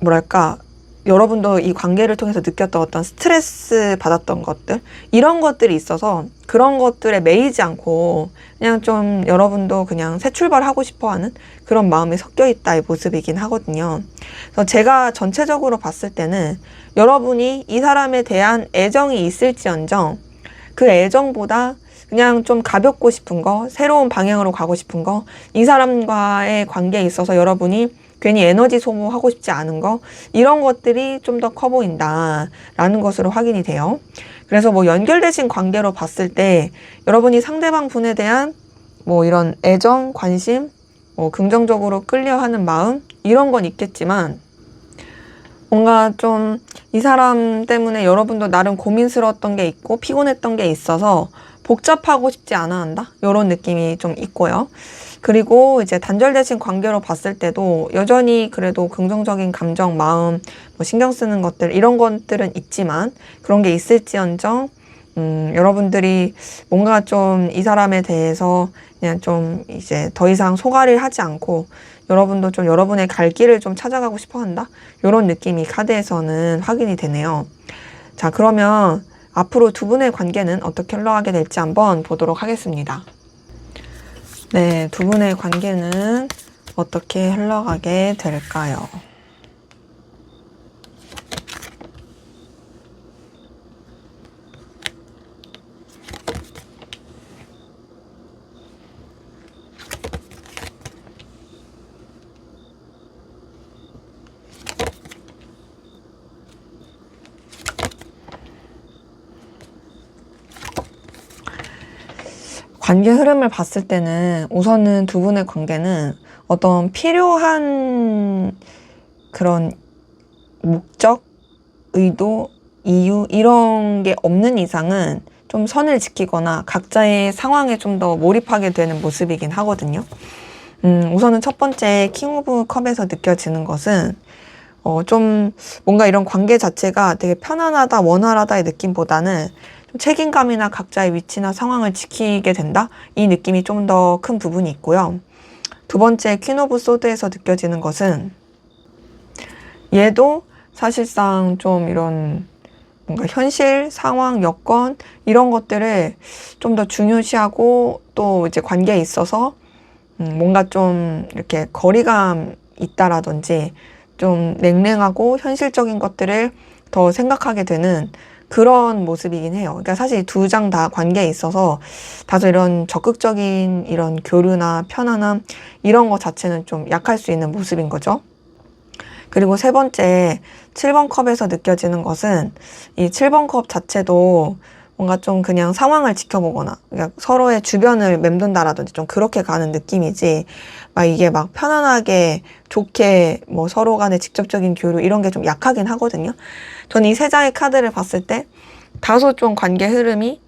뭐랄까 여러분도 이 관계를 통해서 느꼈던 어떤 스트레스 받았던 것들 이런 것들이 있어서 그런 것들에 매이지 않고 그냥 좀 여러분도 그냥 새 출발하고 싶어하는 그런 마음이 섞여 있다의 모습이긴 하거든요. 그래서 제가 전체적으로 봤을 때는 여러분이 이 사람에 대한 애정이 있을지언정 그 애정보다 그냥 좀 가볍고 싶은 거, 새로운 방향으로 가고 싶은 거, 이 사람과의 관계에 있어서 여러분이 괜히 에너지 소모하고 싶지 않은 거 이런 것들이 좀 더 커 보인다라는 것으로 확인이 돼요. 그래서 뭐 연결되신 관계로 봤을 때 여러분이 상대방 분에 대한 뭐 이런 애정, 관심, 뭐 긍정적으로 끌려하는 마음 이런 건 있겠지만 뭔가 좀 이 사람 때문에 여러분도 나름 고민스러웠던 게 있고 피곤했던 게 있어서 복잡하고 싶지 않아 한다 이런 느낌이 좀 있고요. 그리고 이제 단절되신 관계로 봤을 때도 여전히 그래도 긍정적인 감정, 마음, 뭐 신경 쓰는 것들 이런 것들은 있지만 그런 게 있을지언정 여러분들이 뭔가 좀 이 사람에 대해서 그냥 좀 이제 더 이상 소갈을 하지 않고 여러분도 좀 여러분의 갈 길을 좀 찾아가고 싶어 한다 이런 느낌이 카드에서는 확인이 되네요. 자, 그러면 앞으로 두 분의 관계는 어떻게 흘러가게 될지 한번 보도록 하겠습니다. 네, 두 분의 관계는 어떻게 흘러가게 될까요? 관계 흐름을 봤을 때는 우선은 두 분의 관계는 어떤 필요한 그런 목적, 의도, 이유 이런 게 없는 이상은 좀 선을 지키거나 각자의 상황에 좀 더 몰입하게 되는 모습이긴 하거든요. 우선은 첫 번째 킹 오브 컵에서 느껴지는 것은 좀 뭔가 이런 관계 자체가 되게 편안하다, 원활하다의 느낌보다는 좀 책임감이나 각자의 위치나 상황을 지키게 된다? 이 느낌이 좀 더 큰 부분이 있고요. 두 번째 퀸 오브 소드에서 느껴지는 것은 얘도 사실상 좀 이런 뭔가 현실, 상황, 여건 이런 것들을 좀 더 중요시하고 또 이제 관계에 있어서 뭔가 좀 이렇게 거리감 있다라든지 좀 냉랭하고 현실적인 것들을 더 생각하게 되는 그런 모습이긴 해요. 그러니까 사실 두 장 다 관계에 있어서 다소 이런 적극적인 이런 교류나 편안함 이런 것 자체는 좀 약할 수 있는 모습인 거죠. 그리고 세 번째 7번 컵에서 느껴지는 것은 이 7번 컵 자체도 뭔가 좀 그냥 상황을 지켜보거나 그러니까 서로의 주변을 맴돈다라든지 좀 그렇게 가는 느낌이지 막 이게 막 편안하게 좋게 뭐 서로 간의 직접적인 교류 이런 게 좀 약하긴 하거든요. 저는 이 세 장의 카드를 봤을 때 다소 좀 관계 흐름이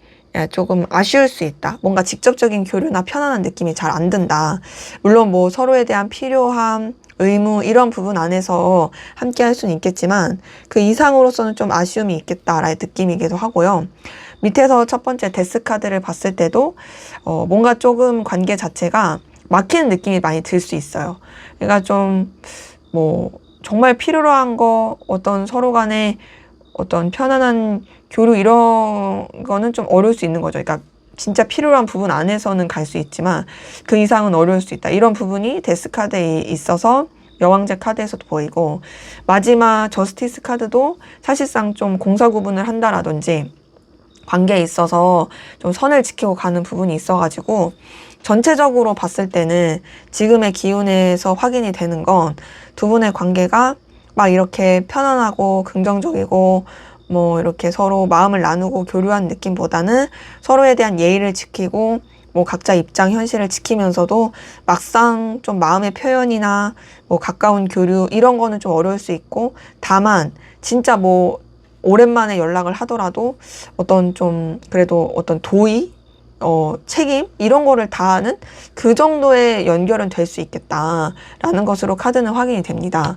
조금 아쉬울 수 있다. 뭔가 직접적인 교류나 편안한 느낌이 잘 안 든다. 물론 뭐 서로에 대한 필요함, 의무 이런 부분 안에서 함께 할 수는 있겠지만 그 이상으로서는 좀 아쉬움이 있겠다라는 느낌이기도 하고요. 밑에서 첫 번째 데스 카드를 봤을 때도 뭔가 조금 관계 자체가 막히는 느낌이 많이 들 수 있어요. 그러니까 좀 뭐 정말 필요로 한 거 어떤 서로 간에 어떤 편안한 교류 이런 거는 좀 어려울 수 있는 거죠. 그러니까 진짜 필요한 부분 안에서는 갈 수 있지만 그 이상은 어려울 수 있다. 이런 부분이 데스 카드에 있어서 여왕제 카드에서도 보이고 마지막 저스티스 카드도 사실상 좀 공사 구분을 한다라든지 관계에 있어서 좀 선을 지키고 가는 부분이 있어가지고 전체적으로 봤을 때는 지금의 기운에서 확인이 되는 건 두 분의 관계가 막 이렇게 편안하고 긍정적이고 뭐 이렇게 서로 마음을 나누고 교류한 느낌보다는 서로에 대한 예의를 지키고 뭐 각자 입장 현실을 지키면서도 막상 좀 마음의 표현이나 뭐 가까운 교류 이런 거는 좀 어려울 수 있고 다만 진짜 뭐 오랜만에 연락을 하더라도 어떤 좀 그래도 어떤 도의 책임 이런 거를 다하는 그 정도의 연결은 될 수 있겠다라는 것으로 카드는 확인이 됩니다.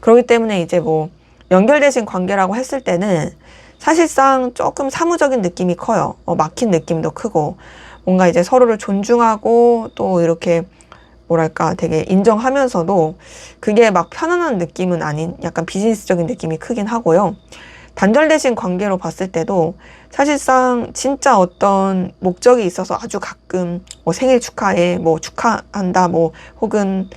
그렇기 때문에 이제 뭐 연결되신 관계라고 했을 때는 사실상 조금 사무적인 느낌이 커요. 막힌 느낌도 크고 뭔가 이제 서로를 존중하고 또 이렇게 뭐랄까 되게 인정하면서도 그게 막 편안한 느낌은 아닌 약간 비즈니스적인 느낌이 크긴 하고요. 단절되신 관계로 봤을 때도 사실상 진짜 어떤 목적이 있어서 아주 가끔 뭐 생일 축하해, 뭐 축하한다, 뭐 혹은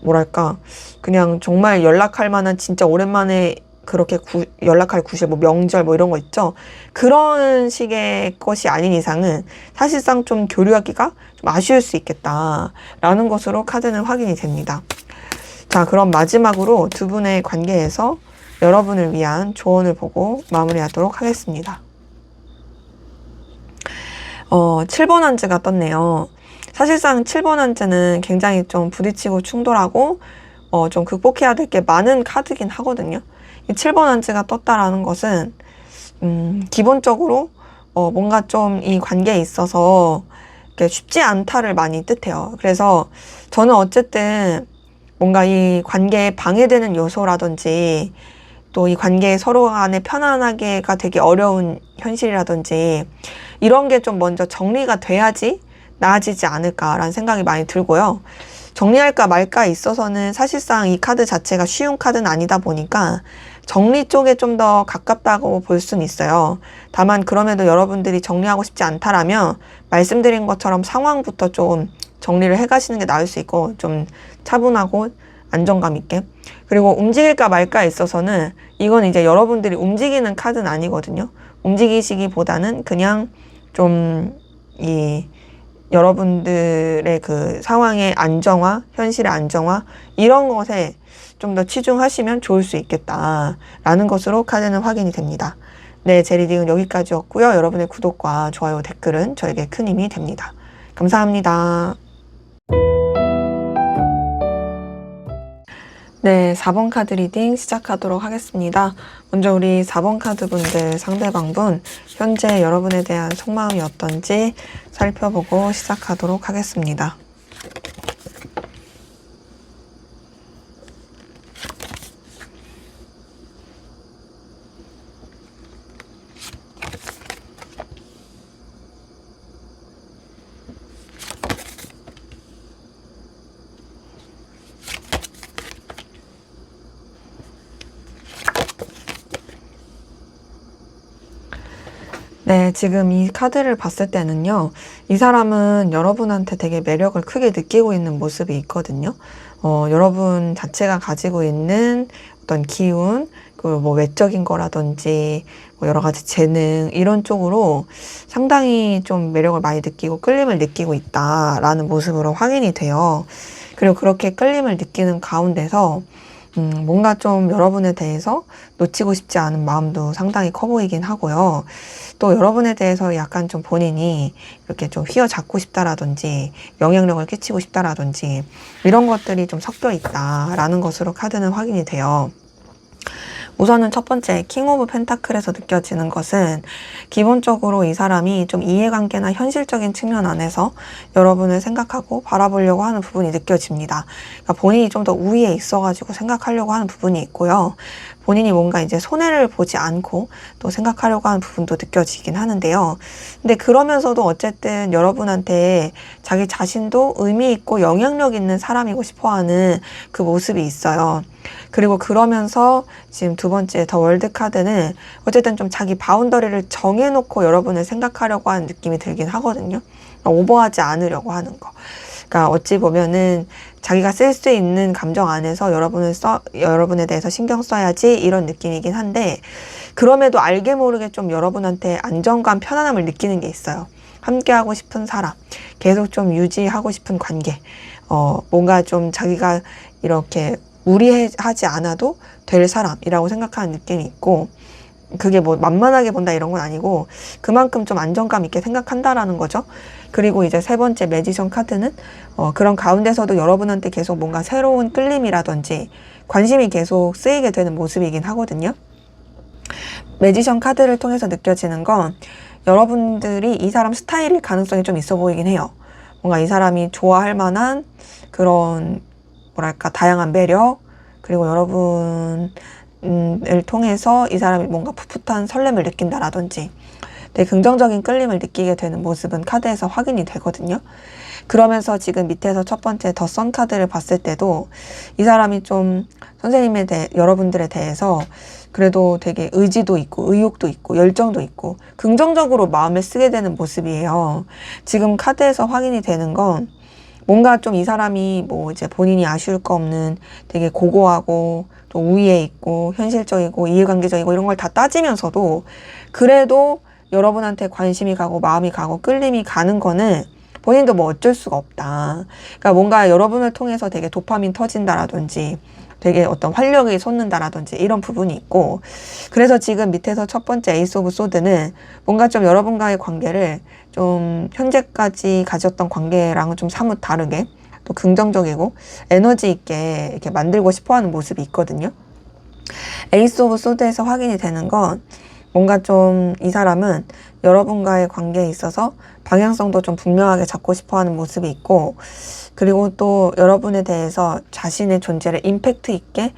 뭐랄까 그냥 정말 연락할 만한 진짜 오랜만에 그렇게 연락할 구실, 뭐 명절 뭐 이런 거 있죠. 그런 식의 것이 아닌 이상은 사실상 좀 교류하기가 좀 아쉬울 수 있겠다라는 것으로 카드는 확인이 됩니다. 자, 그럼 마지막으로 두 분의 관계에서 여러분을 위한 조언을 보고 마무리하도록 하겠습니다. 7번 한즈가 떴네요. 사실상 7번 한즈는 굉장히 좀 부딪히고 충돌하고 좀 극복해야 될 게 많은 카드긴 하거든요. 이 7번 한즈가 떴다라는 것은 기본적으로 뭔가 좀 이 관계에 있어서 쉽지 않다를 많이 뜻해요. 그래서 저는 어쨌든 뭔가 이 관계에 방해되는 요소라든지 또 이 관계에 서로 간에 편안하게가 되게 어려운 현실이라든지 이런 게 좀 먼저 정리가 돼야지 나아지지 않을까라는 생각이 많이 들고요. 정리할까 말까에 있어서는 사실상 이 카드 자체가 쉬운 카드는 아니다 보니까 정리 쪽에 좀 더 가깝다고 볼 수는 있어요. 다만 그럼에도 여러분들이 정리하고 싶지 않다라면 말씀드린 것처럼 상황부터 좀 정리를 해가시는 게 나을 수 있고 좀 차분하고 안정감 있게. 그리고 움직일까 말까에 있어서는 이건 이제 여러분들이 움직이는 카드는 아니거든요. 움직이시기보다는 그냥 좀 이 여러분들의 그 상황의 안정화, 현실의 안정화 이런 것에 좀 더 치중하시면 좋을 수 있겠다라는 것으로 카드는 확인이 됩니다. 네, 제 리딩은 여기까지였고요. 여러분의 구독과 좋아요, 댓글은 저에게 큰 힘이 됩니다. 감사합니다. 네, 4번 카드 리딩 시작하도록 하겠습니다. 먼저 우리 4번 카드 분들 상대방분 현재 여러분에 대한 속마음이 어떤지 살펴보고 시작하도록 하겠습니다. 네, 지금 이 카드를 봤을 때는요, 이 사람은 여러분한테 되게 매력을 크게 느끼고 있는 모습이 있거든요. 여러분 자체가 가지고 있는 어떤 기운, 그 뭐 외적인 거라든지, 뭐 여러 가지 재능, 이런 쪽으로 상당히 좀 매력을 많이 느끼고 끌림을 느끼고 있다라는 모습으로 확인이 돼요. 그리고 그렇게 끌림을 느끼는 가운데서 뭔가 좀 여러분에 대해서 놓치고 싶지 않은 마음도 상당히 커 보이긴 하고요. 또 여러분에 대해서 약간 좀 본인이 이렇게 좀 휘어잡고 싶다라든지 영향력을 끼치고 싶다라든지 이런 것들이 좀 섞여 있다라는 것으로 카드는 확인이 돼요. 우선은 첫 번째 킹 오브 펜타클에서 느껴지는 것은 기본적으로 이 사람이 좀 이해관계나 현실적인 측면 안에서 여러분을 생각하고 바라보려고 하는 부분이 느껴집니다. 그러니까 본인이 좀 더 우위에 있어가지고 생각하려고 하는 부분이 있고요. 본인이 뭔가 이제 손해를 보지 않고 또 생각하려고 하는 부분도 느껴지긴 하는데요. 근데 그러면서도 어쨌든 여러분한테 자기 자신도 의미 있고 영향력 있는 사람이고 싶어 하는 그 모습이 있어요. 그리고 그러면서 지금 두 번째 더 월드 카드는 어쨌든 좀 자기 바운더리를 정해놓고 여러분을 생각하려고 하는 느낌이 들긴 하거든요. 오버하지 않으려고 하는 거. 그러니까 어찌 보면은 자기가 쓸 수 있는 감정 안에서 여러분에 대해서 신경 써야지 이런 느낌이긴 한데, 그럼에도 알게 모르게 좀 여러분한테 안정감, 편안함을 느끼는 게 있어요. 함께 하고 싶은 사람, 계속 좀 유지하고 싶은 관계, 뭔가 좀 자기가 이렇게 무리하지 않아도 될 사람이라고 생각하는 느낌이 있고, 그게 뭐 만만하게 본다 이런 건 아니고 그만큼 좀 안정감 있게 생각한다라는 거죠. 그리고 이제 세 번째 매지션 카드는 그런 가운데서도 여러분한테 계속 뭔가 새로운 끌림이라든지 관심이 계속 쓰이게 되는 모습이긴 하거든요. 매지션 카드를 통해서 느껴지는 건 여러분들이 이 사람 스타일일 가능성이 좀 있어 보이긴 해요. 뭔가 이 사람이 좋아할 만한 그런 뭐랄까 다양한 매력, 그리고 여러분을 통해서 이 사람이 뭔가 풋풋한 설렘을 느낀다라든지 되게 긍정적인 끌림을 느끼게 되는 모습은 카드에서 확인이 되거든요. 그러면서 지금 밑에서 첫 번째 더 선 카드를 봤을 때도 이 사람이 좀 여러분들에 대해서 그래도 되게 의지도 있고 의욕도 있고 열정도 있고 긍정적으로 마음을 쓰게 되는 모습이에요. 지금 카드에서 확인이 되는 건 뭔가 좀 이 사람이 뭐 이제 본인이 아쉬울 거 없는 되게 고고하고 또 우위에 있고 현실적이고 이해관계적이고 이런 걸 다 따지면서도 그래도 여러분한테 관심이 가고 마음이 가고 끌림이 가는 거는 본인도 뭐 어쩔 수가 없다. 그러니까 뭔가 여러분을 통해서 되게 도파민 터진다라든지 되게 어떤 활력이 솟는다라든지 이런 부분이 있고, 그래서 지금 밑에서 첫 번째 에이스 오브 소드는 뭔가 좀 여러분과의 관계를 좀 현재까지 가졌던 관계랑은 좀 사뭇 다르게 또 긍정적이고 에너지 있게 이렇게 만들고 싶어 하는 모습이 있거든요. 에이스 오브 소드에서 확인이 되는 건 뭔가 좀 이 사람은 여러분과의 관계에 있어서 방향성도 좀 분명하게 잡고 싶어 하는 모습이 있고, 그리고 또 여러분에 대해서 자신의 존재를 임팩트 있게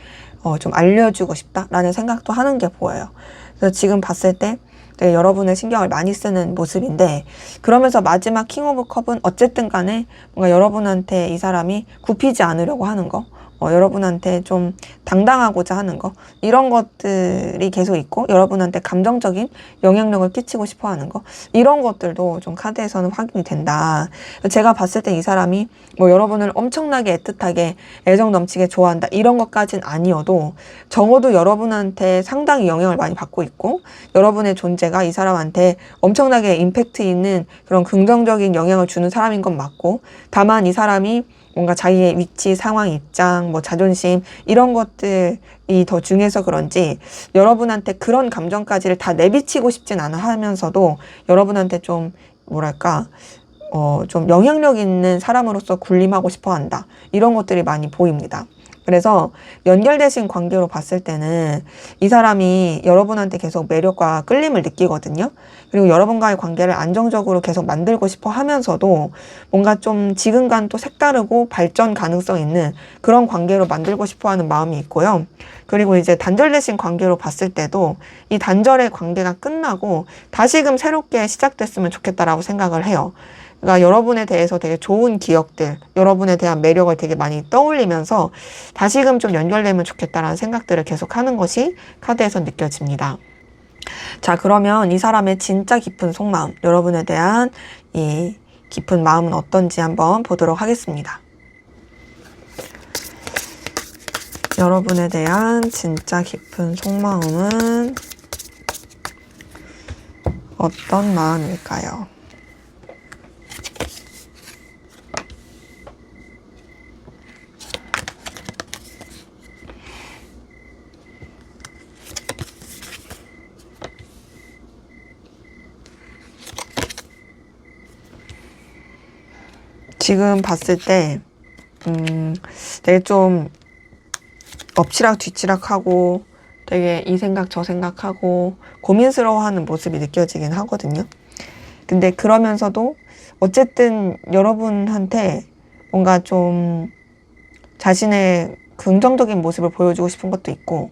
좀 알려주고 싶다라는 생각도 하는 게 보여요. 그래서 지금 봤을 때 되게 여러분의 신경을 많이 쓰는 모습인데, 그러면서 마지막 킹 오브 컵은 어쨌든 간에 뭔가 여러분한테 이 사람이 굽히지 않으려고 하는 거, 여러분한테 좀 당당하고자 하는 거, 이런 것들이 계속 있고 여러분한테 감정적인 영향력을 끼치고 싶어 하는 거, 이런 것들도 좀 카드에서는 확인이 된다. 제가 봤을 때 이 사람이 뭐 여러분을 엄청나게 애틋하게 애정 넘치게 좋아한다 이런 것까진 아니어도 적어도 여러분한테 상당히 영향을 많이 받고 있고 여러분의 존재가 이 사람한테 엄청나게 임팩트 있는 그런 긍정적인 영향을 주는 사람인 건 맞고, 다만 이 사람이 뭔가 자기의 위치, 상황, 입장, 뭐 자존심 이런 것들이 더 중요해서 그런지 여러분한테 그런 감정까지를 다 내비치고 싶진 않아 하면서도 여러분한테 좀 뭐랄까 좀 영향력 있는 사람으로서 군림하고 싶어 한다. 이런 것들이 많이 보입니다. 그래서 연결되신 관계로 봤을 때는 이 사람이 여러분한테 계속 매력과 끌림을 느끼거든요. 그리고 여러분과의 관계를 안정적으로 계속 만들고 싶어 하면서도 뭔가 좀 지금과는 또 색다르고 발전 가능성 있는 그런 관계로 만들고 싶어 하는 마음이 있고요. 그리고 이제 단절되신 관계로 봤을 때도 이 단절의 관계가 끝나고 다시금 새롭게 시작됐으면 좋겠다라고 생각을 해요. 그러니까 여러분에 대해서 되게 좋은 기억들, 여러분에 대한 매력을 되게 많이 떠올리면서 다시금 좀 연결되면 좋겠다라는 생각들을 계속 하는 것이 카드에서 느껴집니다. 자, 그러면 이 사람의 진짜 깊은 속마음, 여러분에 대한 이 깊은 마음은 어떤지 한번 보도록 하겠습니다. 여러분에 대한 진짜 깊은 속마음은 어떤 마음일까요? 지금 봤을 때 되게 좀 엎치락 뒤치락하고 되게 이 생각 저 생각하고 고민스러워하는 모습이 느껴지긴 하거든요. 근데 그러면서도 어쨌든 여러분한테 뭔가 좀 자신의 긍정적인 모습을 보여주고 싶은 것도 있고,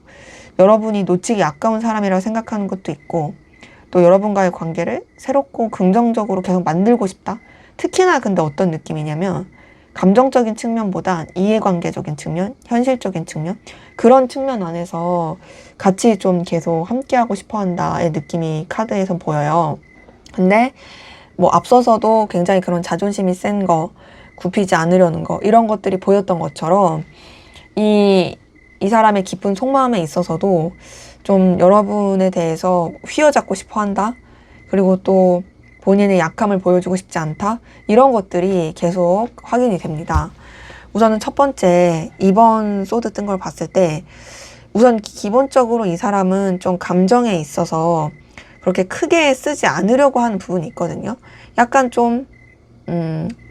여러분이 놓치기 아까운 사람이라고 생각하는 것도 있고, 또 여러분과의 관계를 새롭고 긍정적으로 계속 만들고 싶다. 특히나 근데 어떤 느낌이냐면 감정적인 측면보다 이해관계적인 측면, 현실적인 측면, 그런 측면 안에서 같이 좀 계속 함께하고 싶어 한다의 느낌이 카드에서 보여요. 근데 뭐 앞서서도 굉장히 그런 자존심이 센 거, 굽히지 않으려는 거, 이런 것들이 보였던 것처럼 이 사람의 깊은 속마음에 있어서도 좀 여러분에 대해서 휘어잡고 싶어 한다. 그리고 또 본인의 약함을 보여주고 싶지 않다. 이런 것들이 계속 확인이 됩니다. 우선은 첫 번째, 2번 소드 뜬 걸 봤을 때 우선 기본적으로 이 사람은 좀 감정에 있어서 그렇게 크게 쓰지 않으려고 하는 부분이 있거든요. 약간 좀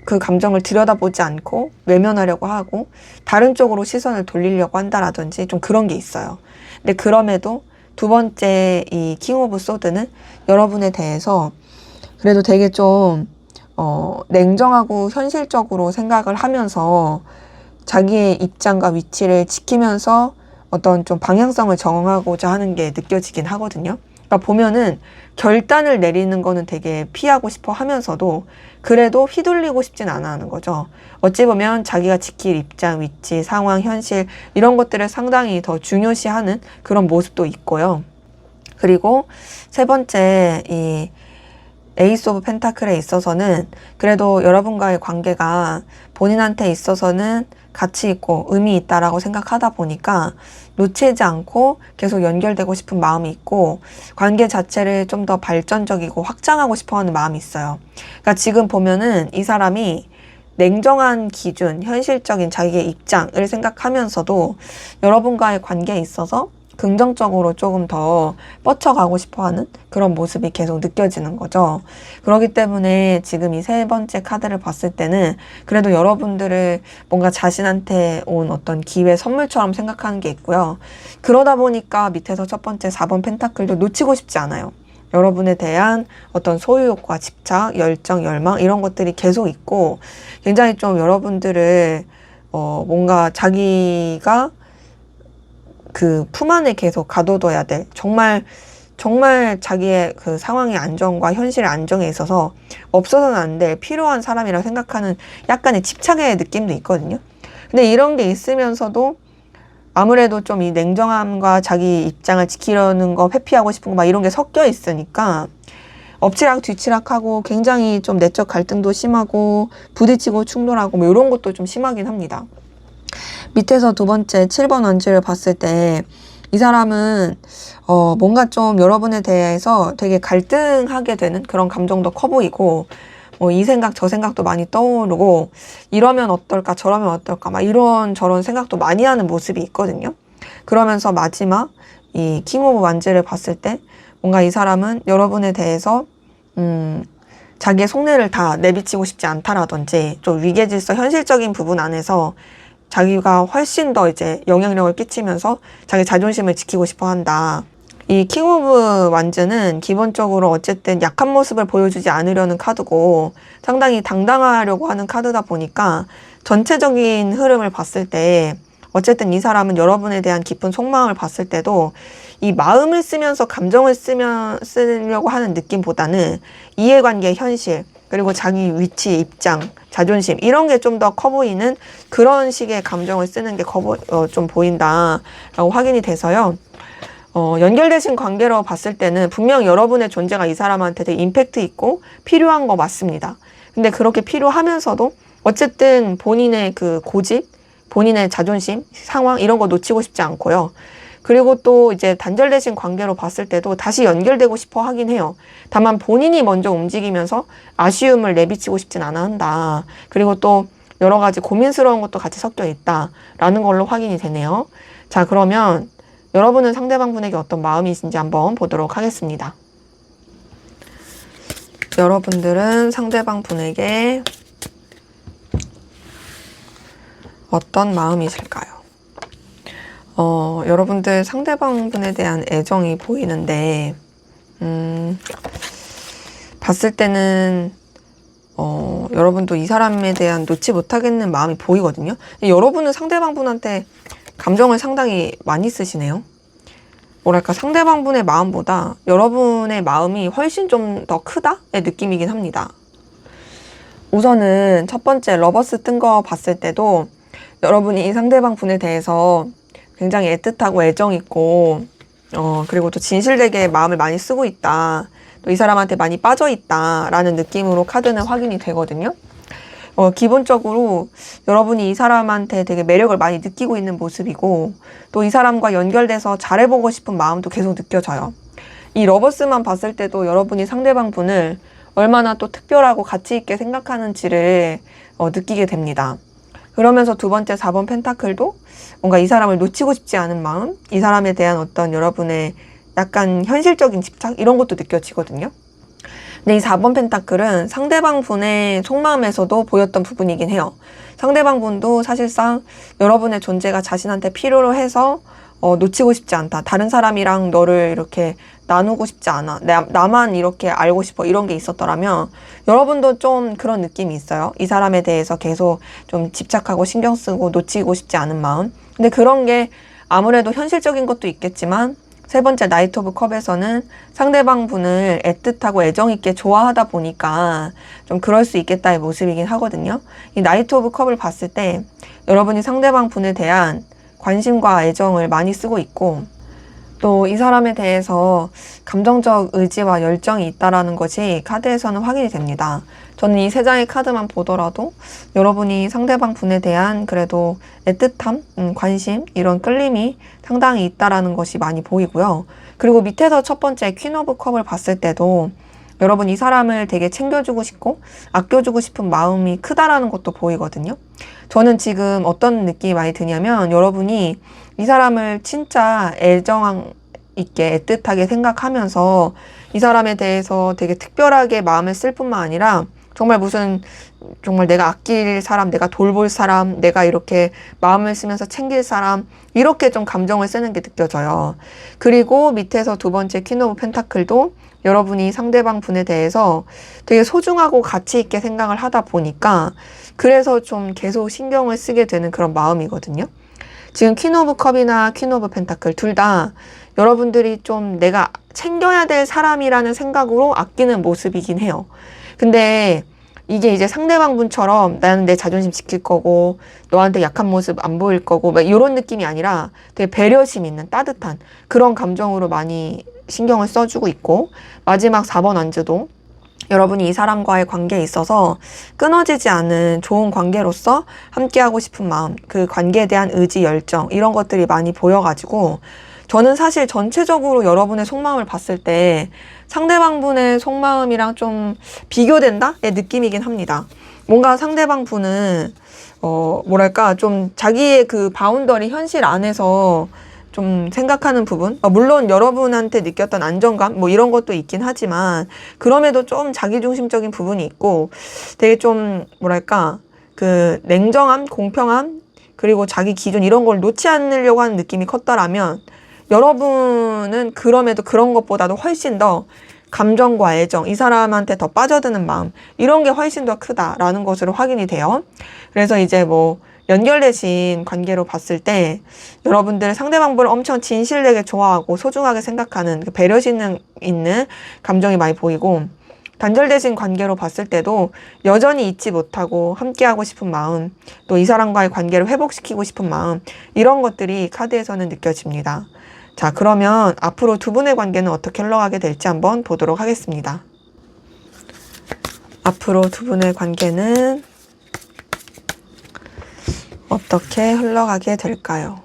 그 감정을 들여다보지 않고 외면하려고 하고 다른 쪽으로 시선을 돌리려고 한다라든지 좀 그런 게 있어요. 근데 그럼에도 두 번째 이 킹 오브 소드는 여러분에 대해서 그래도 되게 좀 냉정하고 현실적으로 생각을 하면서 자기의 입장과 위치를 지키면서 어떤 좀 방향성을 정하고자 하는 게 느껴지긴 하거든요. 그러니까 보면은 결단을 내리는 거는 되게 피하고 싶어 하면서도 그래도 휘둘리고 싶진 않아 하는 거죠. 어찌 보면 자기가 지킬 입장, 위치, 상황, 현실 이런 것들을 상당히 더 중요시하는 그런 모습도 있고요. 그리고 세 번째 이 에이스 오브 펜타클에 있어서는 그래도 여러분과의 관계가 본인한테 있어서는 가치 있고 의미 있다라고 생각하다 보니까 놓치지 않고 계속 연결되고 싶은 마음이 있고 관계 자체를 좀 더 발전적이고 확장하고 싶어 하는 마음이 있어요. 그러니까 지금 보면은 이 사람이 냉정한 기준, 현실적인 자기의 입장을 생각하면서도 여러분과의 관계에 있어서 긍정적으로 조금 더 뻗쳐가고 싶어하는 그런 모습이 계속 느껴지는 거죠. 그렇기 때문에 지금 이 세 번째 카드를 봤을 때는 그래도 여러분들을 뭔가 자신한테 온 어떤 기회 선물처럼 생각하는 게 있고요. 그러다 보니까 밑에서 첫 번째 4번 펜타클도 놓치고 싶지 않아요. 여러분에 대한 어떤 소유욕과 집착, 열정, 열망 이런 것들이 계속 있고 굉장히 좀 여러분들을 뭔가 자기가 그 품 안에 계속 가둬둬야 돼. 정말 자기의 그 상황의 안정과 현실의 안정에 있어서 없어서는 안 될 필요한 사람이라고 생각하는 약간의 집착의 느낌도 있거든요. 근데 이런 게 있으면서도 아무래도 좀 이 냉정함과 자기 입장을 지키려는 거, 회피하고 싶은 거 막 이런 게 섞여 있으니까 엎치락 뒤치락하고 굉장히 좀 내적 갈등도 심하고 부딪히고 충돌하고 뭐 이런 것도 좀 심하긴 합니다. 밑에서 두 번째 7번 원지를 봤을 때 이 사람은 뭔가 좀 여러분에 대해서 되게 갈등하게 되는 그런 감정도 커 보이고 뭐 이 생각 저 생각도 많이 떠오르고 이러면 어떨까 저러면 어떨까 막 이런 저런 생각도 많이 하는 모습이 있거든요. 그러면서 마지막 이 킹 오브 완즈를 봤을 때 뭔가 이 사람은 여러분에 대해서 자기의 속내를 다 내비치고 싶지 않다라든지 좀 위계질서 현실적인 부분 안에서 자기가 훨씬 더 이제 영향력을 끼치면서 자기 자존심을 지키고 싶어 한다. 이 킹 오브 완즈는 기본적으로 어쨌든 약한 모습을 보여주지 않으려는 카드고 상당히 당당하려고 하는 카드다 보니까 전체적인 흐름을 봤을 때 어쨌든 이 사람은 여러분에 대한 깊은 속마음을 봤을 때도 이 마음을 쓰면서 감정을 쓰려고 하는 느낌보다는 이해관계 현실 그리고 자기 위치, 입장, 자존심 이런 게 좀 더 커 보이는 그런 식의 감정을 쓰는 게 좀 보인다라고 확인이 돼서요. 연결되신 관계로 봤을 때는 분명 여러분의 존재가 이 사람한테 되게 임팩트 있고 필요한 거 맞습니다. 근데 그렇게 필요하면서도 어쨌든 본인의 그 고집, 본인의 자존심, 상황 이런 거 놓치고 싶지 않고요. 그리고 또 이제 단절되신 관계로 봤을 때도 다시 연결되고 싶어 하긴 해요. 다만 본인이 먼저 움직이면서 아쉬움을 내비치고 싶진 않아 한다. 그리고 또 여러 가지 고민스러운 것도 같이 섞여 있다라는 걸로 확인이 되네요. 자, 그러면 여러분은 상대방 분에게 어떤 마음이신지 한번 보도록 하겠습니다. 여러분들은 상대방 분에게 어떤 마음이실까요? 여러분들 상대방분에 대한 애정이 보이는데, 봤을 때는, 여러분도 이 사람에 대한 놓지 못하겠는 마음이 보이거든요. 여러분은 상대방분한테 감정을 상당히 많이 쓰시네요. 뭐랄까, 상대방분의 마음보다 여러분의 마음이 훨씬 좀 더 크다의 느낌이긴 합니다. 우선은 첫 번째 러버스 뜬 거 봤을 때도 여러분이 이 상대방 분에 대해서 굉장히 애틋하고 애정 있고, 그리고 또 진실되게 마음을 많이 쓰고 있다. 또 이 사람한테 많이 빠져 있다. 라는 느낌으로 카드는 확인이 되거든요. 기본적으로 여러분이 이 사람한테 되게 매력을 많이 느끼고 있는 모습이고, 또 이 사람과 연결돼서 잘해보고 싶은 마음도 계속 느껴져요. 이 러버스만 봤을 때도 여러분이 상대방 분을 얼마나 또 특별하고 가치 있게 생각하는지를 느끼게 됩니다. 그러면서 두 번째 4번 펜타클도 뭔가 이 사람을 놓치고 싶지 않은 마음, 이 사람에 대한 어떤 여러분의 약간 현실적인 집착 이런 것도 느껴지거든요. 근데 이 4번 펜타클은 상대방 분의 속마음에서도 보였던 부분이긴 해요. 상대방 분도 사실상 여러분의 존재가 자신한테 필요로 해서 놓치고 싶지 않다. 다른 사람이랑 너를 이렇게 나누고 싶지 않아. 나만 이렇게 알고 싶어. 이런 게 있었더라면 여러분도 좀 그런 느낌이 있어요. 이 사람에 대해서 계속 좀 집착하고 신경 쓰고 놓치고 싶지 않은 마음. 근데 그런 게 아무래도 현실적인 것도 있겠지만 세 번째 나이트 오브 컵에서는 상대방 분을 애틋하고 애정 있게 좋아하다 보니까 좀 그럴 수 있겠다의 모습이긴 하거든요. 이 나이트 오브 컵을 봤을 때 여러분이 상대방 분에 대한 관심과 애정을 많이 쓰고 있고, 또 이 사람에 대해서 감정적 의지와 열정이 있다라는 것이 카드에서는 확인이 됩니다. 저는 이 세 장의 카드만 보더라도 여러분이 상대방 분에 대한 그래도 애틋함, 관심, 이런 끌림이 상당히 있다라는 것이 많이 보이고요. 그리고 밑에서 첫 번째 퀸 오브 컵을 봤을 때도 여러분 이 사람을 되게 챙겨주고 싶고 아껴주고 싶은 마음이 크다라는 것도 보이거든요. 저는 지금 어떤 느낌이 많이 드냐면 여러분이 이 사람을 진짜 애정 있게 애틋하게 생각하면서 이 사람에 대해서 되게 특별하게 마음을 쓸 뿐만 아니라 정말 내가 아낄 사람, 내가 돌볼 사람, 내가 이렇게 마음을 쓰면서 챙길 사람, 이렇게 좀 감정을 쓰는 게 느껴져요. 그리고 밑에서 두 번째 퀸 오브 펜타클도 여러분이 상대방 분에 대해서 되게 소중하고 가치 있게 생각을 하다 보니까 그래서 좀 계속 신경을 쓰게 되는 그런 마음이거든요. 지금 퀸 오브 컵이나 퀸 오브 펜타클 둘 다 여러분들이 좀 내가 챙겨야 될 사람이라는 생각으로 아끼는 모습이긴 해요. 근데 이게 이제 상대방 분처럼 나는 내 자존심 지킬 거고 너한테 약한 모습 안 보일 거고 막 이런 느낌이 아니라 되게 배려심 있는 따뜻한 그런 감정으로 많이 신경을 써주고 있고, 마지막 4번 안주도 여러분이 이 사람과의 관계에 있어서 끊어지지 않은 좋은 관계로서 함께하고 싶은 마음, 그 관계에 대한 의지, 열정 이런 것들이 많이 보여가지고 저는 사실 전체적으로 여러분의 속마음을 봤을 때 상대방 분의 속마음이랑 좀 비교된다의 느낌이긴 합니다. 뭔가 상대방 분은 뭐랄까 좀 자기의 그 바운더리 현실 안에서 좀 생각하는 부분, 물론 여러분한테 느꼈던 안정감 뭐 이런 것도 있긴 하지만 그럼에도 좀 자기중심적인 부분이 있고 되게 좀 뭐랄까 그 냉정함, 공평함 그리고 자기 기준 이런 걸 놓지 않으려고 하는 느낌이 컸더라면 여러분은 그럼에도 그런 것보다도 훨씬 더 감정과 애정, 이 사람한테 더 빠져드는 마음 이런 게 훨씬 더 크다라는 것으로 확인이 돼요. 그래서 이제 뭐 연결되신 관계로 봤을 때 여러분들 상대방분을 엄청 진실되게 좋아하고 소중하게 생각하는 그 배려심 있는 감정이 많이 보이고, 단절되신 관계로 봤을 때도 여전히 잊지 못하고 함께하고 싶은 마음, 또 이 사람과의 관계를 회복시키고 싶은 마음 이런 것들이 카드에서는 느껴집니다. 자, 그러면 앞으로 두 분의 관계는 어떻게 흘러가게 될지 한번 보도록 하겠습니다. 앞으로 두 분의 관계는 어떻게 흘러가게 될까요?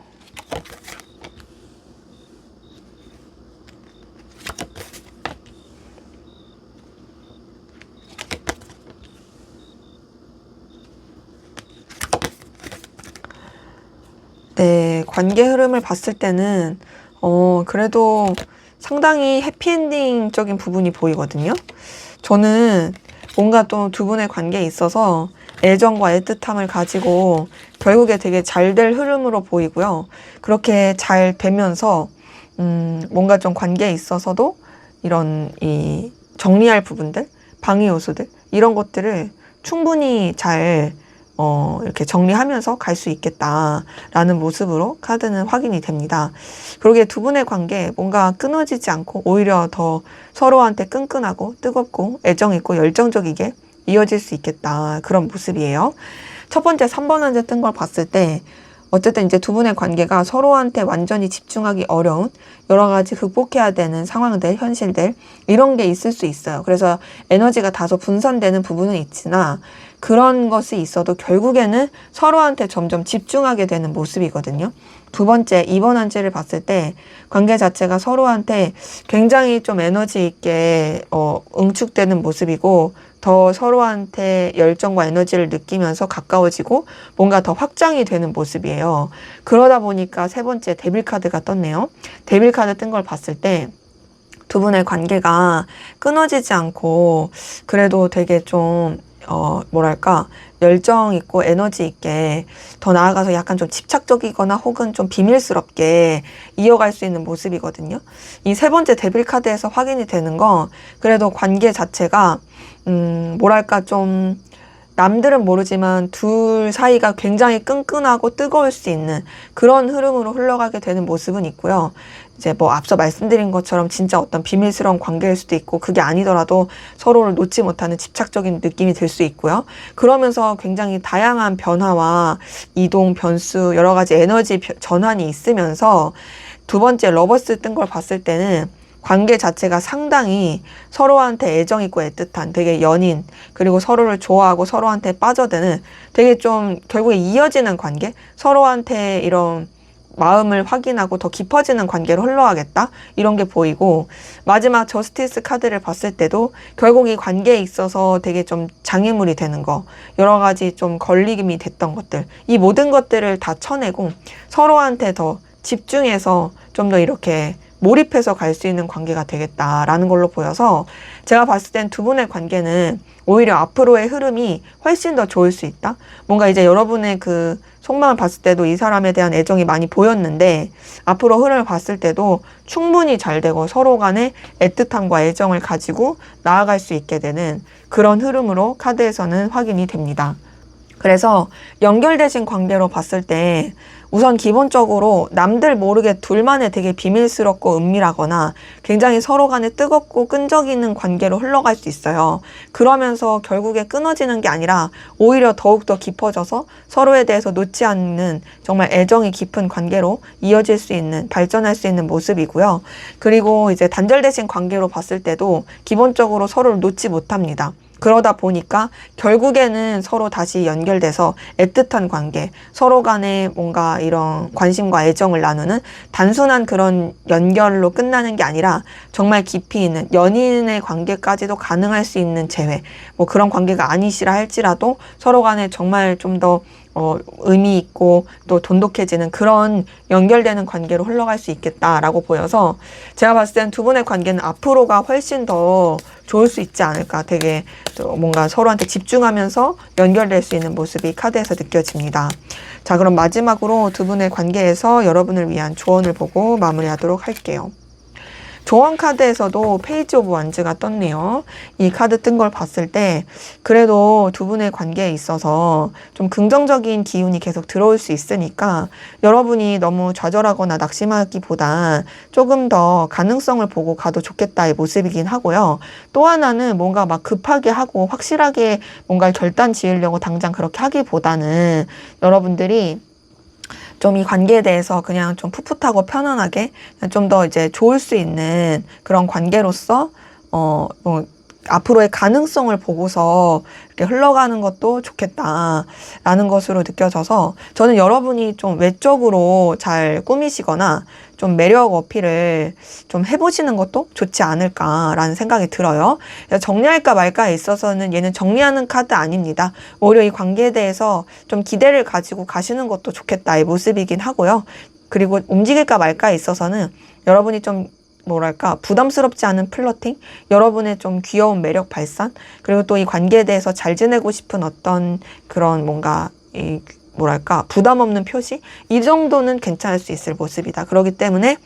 네, 관계 흐름을 봤을 때는 그래도 상당히 해피엔딩적인 부분이 보이거든요. 저는 뭔가 또 두 분의 관계에 있어서 애정과 애틋함을 가지고 결국에 되게 잘 될 흐름으로 보이고요. 그렇게 잘 되면서 뭔가 좀 관계에 있어서도 이런 이 정리할 부분들, 방해 요소들 이런 것들을 충분히 잘 이렇게 정리하면서 갈 수 있겠다라는 모습으로 카드는 확인이 됩니다. 그러기에 두 분의 관계 뭔가 끊어지지 않고 오히려 더 서로한테 끈끈하고 뜨겁고 애정있고 열정적이게 이어질 수 있겠다. 그런 모습이에요. 첫 번째 3번 한자 뜬 걸 봤을 때 어쨌든 이제 두 분의 관계가 서로한테 완전히 집중하기 어려운 여러 가지 극복해야 되는 상황들, 현실들 이런 게 있을 수 있어요. 그래서 에너지가 다소 분산되는 부분은 있으나 그런 것이 있어도 결국에는 서로한테 점점 집중하게 되는 모습이거든요. 두 번째 2번 한지를 봤을 때 관계 자체가 서로한테 굉장히 좀 에너지 있게 응축되는 모습이고 더 서로한테 열정과 에너지를 느끼면서 가까워지고 뭔가 더 확장이 되는 모습이에요. 그러다 보니까 세 번째 데빌 카드가 떴네요. 데빌 카드 뜬 걸 봤을 때 두 분의 관계가 끊어지지 않고 그래도 되게 좀 뭐랄까 열정 있고 에너지 있게 더 나아가서 약간 좀 집착적이거나 혹은 좀 비밀스럽게 이어갈 수 있는 모습이거든요. 이 세 번째 데빌 카드에서 확인이 되는 건 그래도 관계 자체가 뭐랄까 좀 남들은 모르지만 둘 사이가 굉장히 끈끈하고 뜨거울 수 있는 그런 흐름으로 흘러가게 되는 모습은 있고요. 이제 뭐 앞서 말씀드린 것처럼 진짜 어떤 비밀스러운 관계일 수도 있고 그게 아니더라도 서로를 놓지 못하는 집착적인 느낌이 들 수 있고요. 그러면서 굉장히 다양한 변화와 이동, 변수, 여러 가지 에너지 전환이 있으면서 두 번째 러버스 뜬 걸 봤을 때는 관계 자체가 상당히 서로한테 애정 있고 애틋한 되게 연인 그리고 서로를 좋아하고 서로한테 빠져드는 되게 좀 결국에 이어지는 관계 서로한테 이런 마음을 확인하고 더 깊어지는 관계로 흘러가겠다 이런 게 보이고 마지막 저스티스 카드를 봤을 때도 결국 이 관계에 있어서 되게 좀 장애물이 되는 거 여러 가지 좀 걸림이 됐던 것들 이 모든 것들을 다 쳐내고 서로한테 더 집중해서 좀 더 이렇게 몰입해서 갈 수 있는 관계가 되겠다라는 걸로 보여서 제가 봤을 땐 두 분의 관계는 오히려 앞으로의 흐름이 훨씬 더 좋을 수 있다. 뭔가 이제 여러분의 그 속마음을 봤을 때도 이 사람에 대한 애정이 많이 보였는데 앞으로 흐름을 봤을 때도 충분히 잘 되고 서로 간에 애틋함과 애정을 가지고 나아갈 수 있게 되는 그런 흐름으로 카드에서는 확인이 됩니다. 그래서 연결되신 관계로 봤을 때 우선 기본적으로 남들 모르게 둘만의 되게 비밀스럽고 은밀하거나 굉장히 서로 간에 뜨겁고 끈적이는 관계로 흘러갈 수 있어요. 그러면서 결국에 끊어지는 게 아니라 오히려 더욱더 깊어져서 서로에 대해서 놓지 않는 정말 애정이 깊은 관계로 이어질 수 있는 발전할 수 있는 모습이고요. 그리고 이제 단절되신 관계로 봤을 때도 기본적으로 서로를 놓지 못합니다. 그러다 보니까 결국에는 서로 다시 연결돼서 애틋한 관계, 서로 간에 뭔가 이런 관심과 애정을 나누는 단순한 그런 연결로 끝나는 게 아니라 정말 깊이 있는 연인의 관계까지도 가능할 수 있는 재회, 뭐 그런 관계가 아니시라 할지라도 서로 간에 정말 좀 더 의미 있고 또 돈독해지는 그런 연결되는 관계로 흘러갈 수 있겠다라고 보여서 제가 봤을 땐 두 분의 관계는 앞으로가 훨씬 더 좋을 수 있지 않을까 되게 뭔가 서로한테 집중하면서 연결될 수 있는 모습이 카드에서 느껴집니다. 자, 그럼 마지막으로 두 분의 관계에서 여러분을 위한 조언을 보고 마무리하도록 할게요. 조언 카드에서도 페이지 오브 완즈가 떴네요. 이 카드 뜬 걸 봤을 때 그래도 두 분의 관계에 있어서 좀 긍정적인 기운이 계속 들어올 수 있으니까 여러분이 너무 좌절하거나 낙심하기보단 조금 더 가능성을 보고 가도 좋겠다의 모습이긴 하고요. 또 하나는 뭔가 막 급하게 하고 확실하게 뭔가를 결단 지으려고 당장 그렇게 하기보다는 여러분들이 좀 이 관계에 대해서 그냥 좀 풋풋하고 편안하게 좀 더 이제 좋을 수 있는 그런 관계로서 앞으로의 가능성을 보고서 이렇게 흘러가는 것도 좋겠다라는 것으로 느껴져서 저는 여러분이 좀 외적으로 잘 꾸미시거나 좀 매력 어필을 좀 해보시는 것도 좋지 않을까라는 생각이 들어요. 정리할까 말까에 있어서는 얘는 정리하는 카드 아닙니다. 오히려 이 관계에 대해서 좀 기대를 가지고 가시는 것도 좋겠다의 모습이긴 하고요. 그리고 움직일까 말까에 있어서는 여러분이 좀 뭐랄까 부담스럽지 않은 플러팅, 여러분의 좀 귀여운 매력 발산, 그리고 또 이 관계에 대해서 잘 지내고 싶은 어떤 그런 뭔가 이 뭐랄까 부담 없는 표시, 이 정도는 괜찮을 수 있을 모습이다. 그렇기 때문에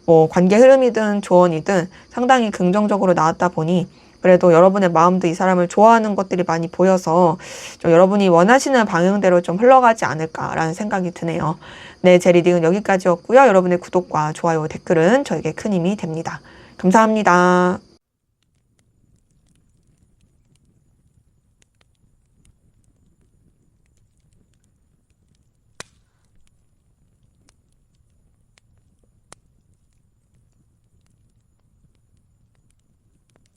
뭐 관계 흐름이든 조언이든 상당히 긍정적으로 나왔다 보니 그래도 여러분의 마음도 이 사람을 좋아하는 것들이 많이 보여서 좀 여러분이 원하시는 방향대로 좀 흘러가지 않을까라는 생각이 드네요. 네, 제 리딩은 여기까지였고요. 여러분의 구독과 좋아요, 댓글은 저에게 큰 힘이 됩니다. 감사합니다.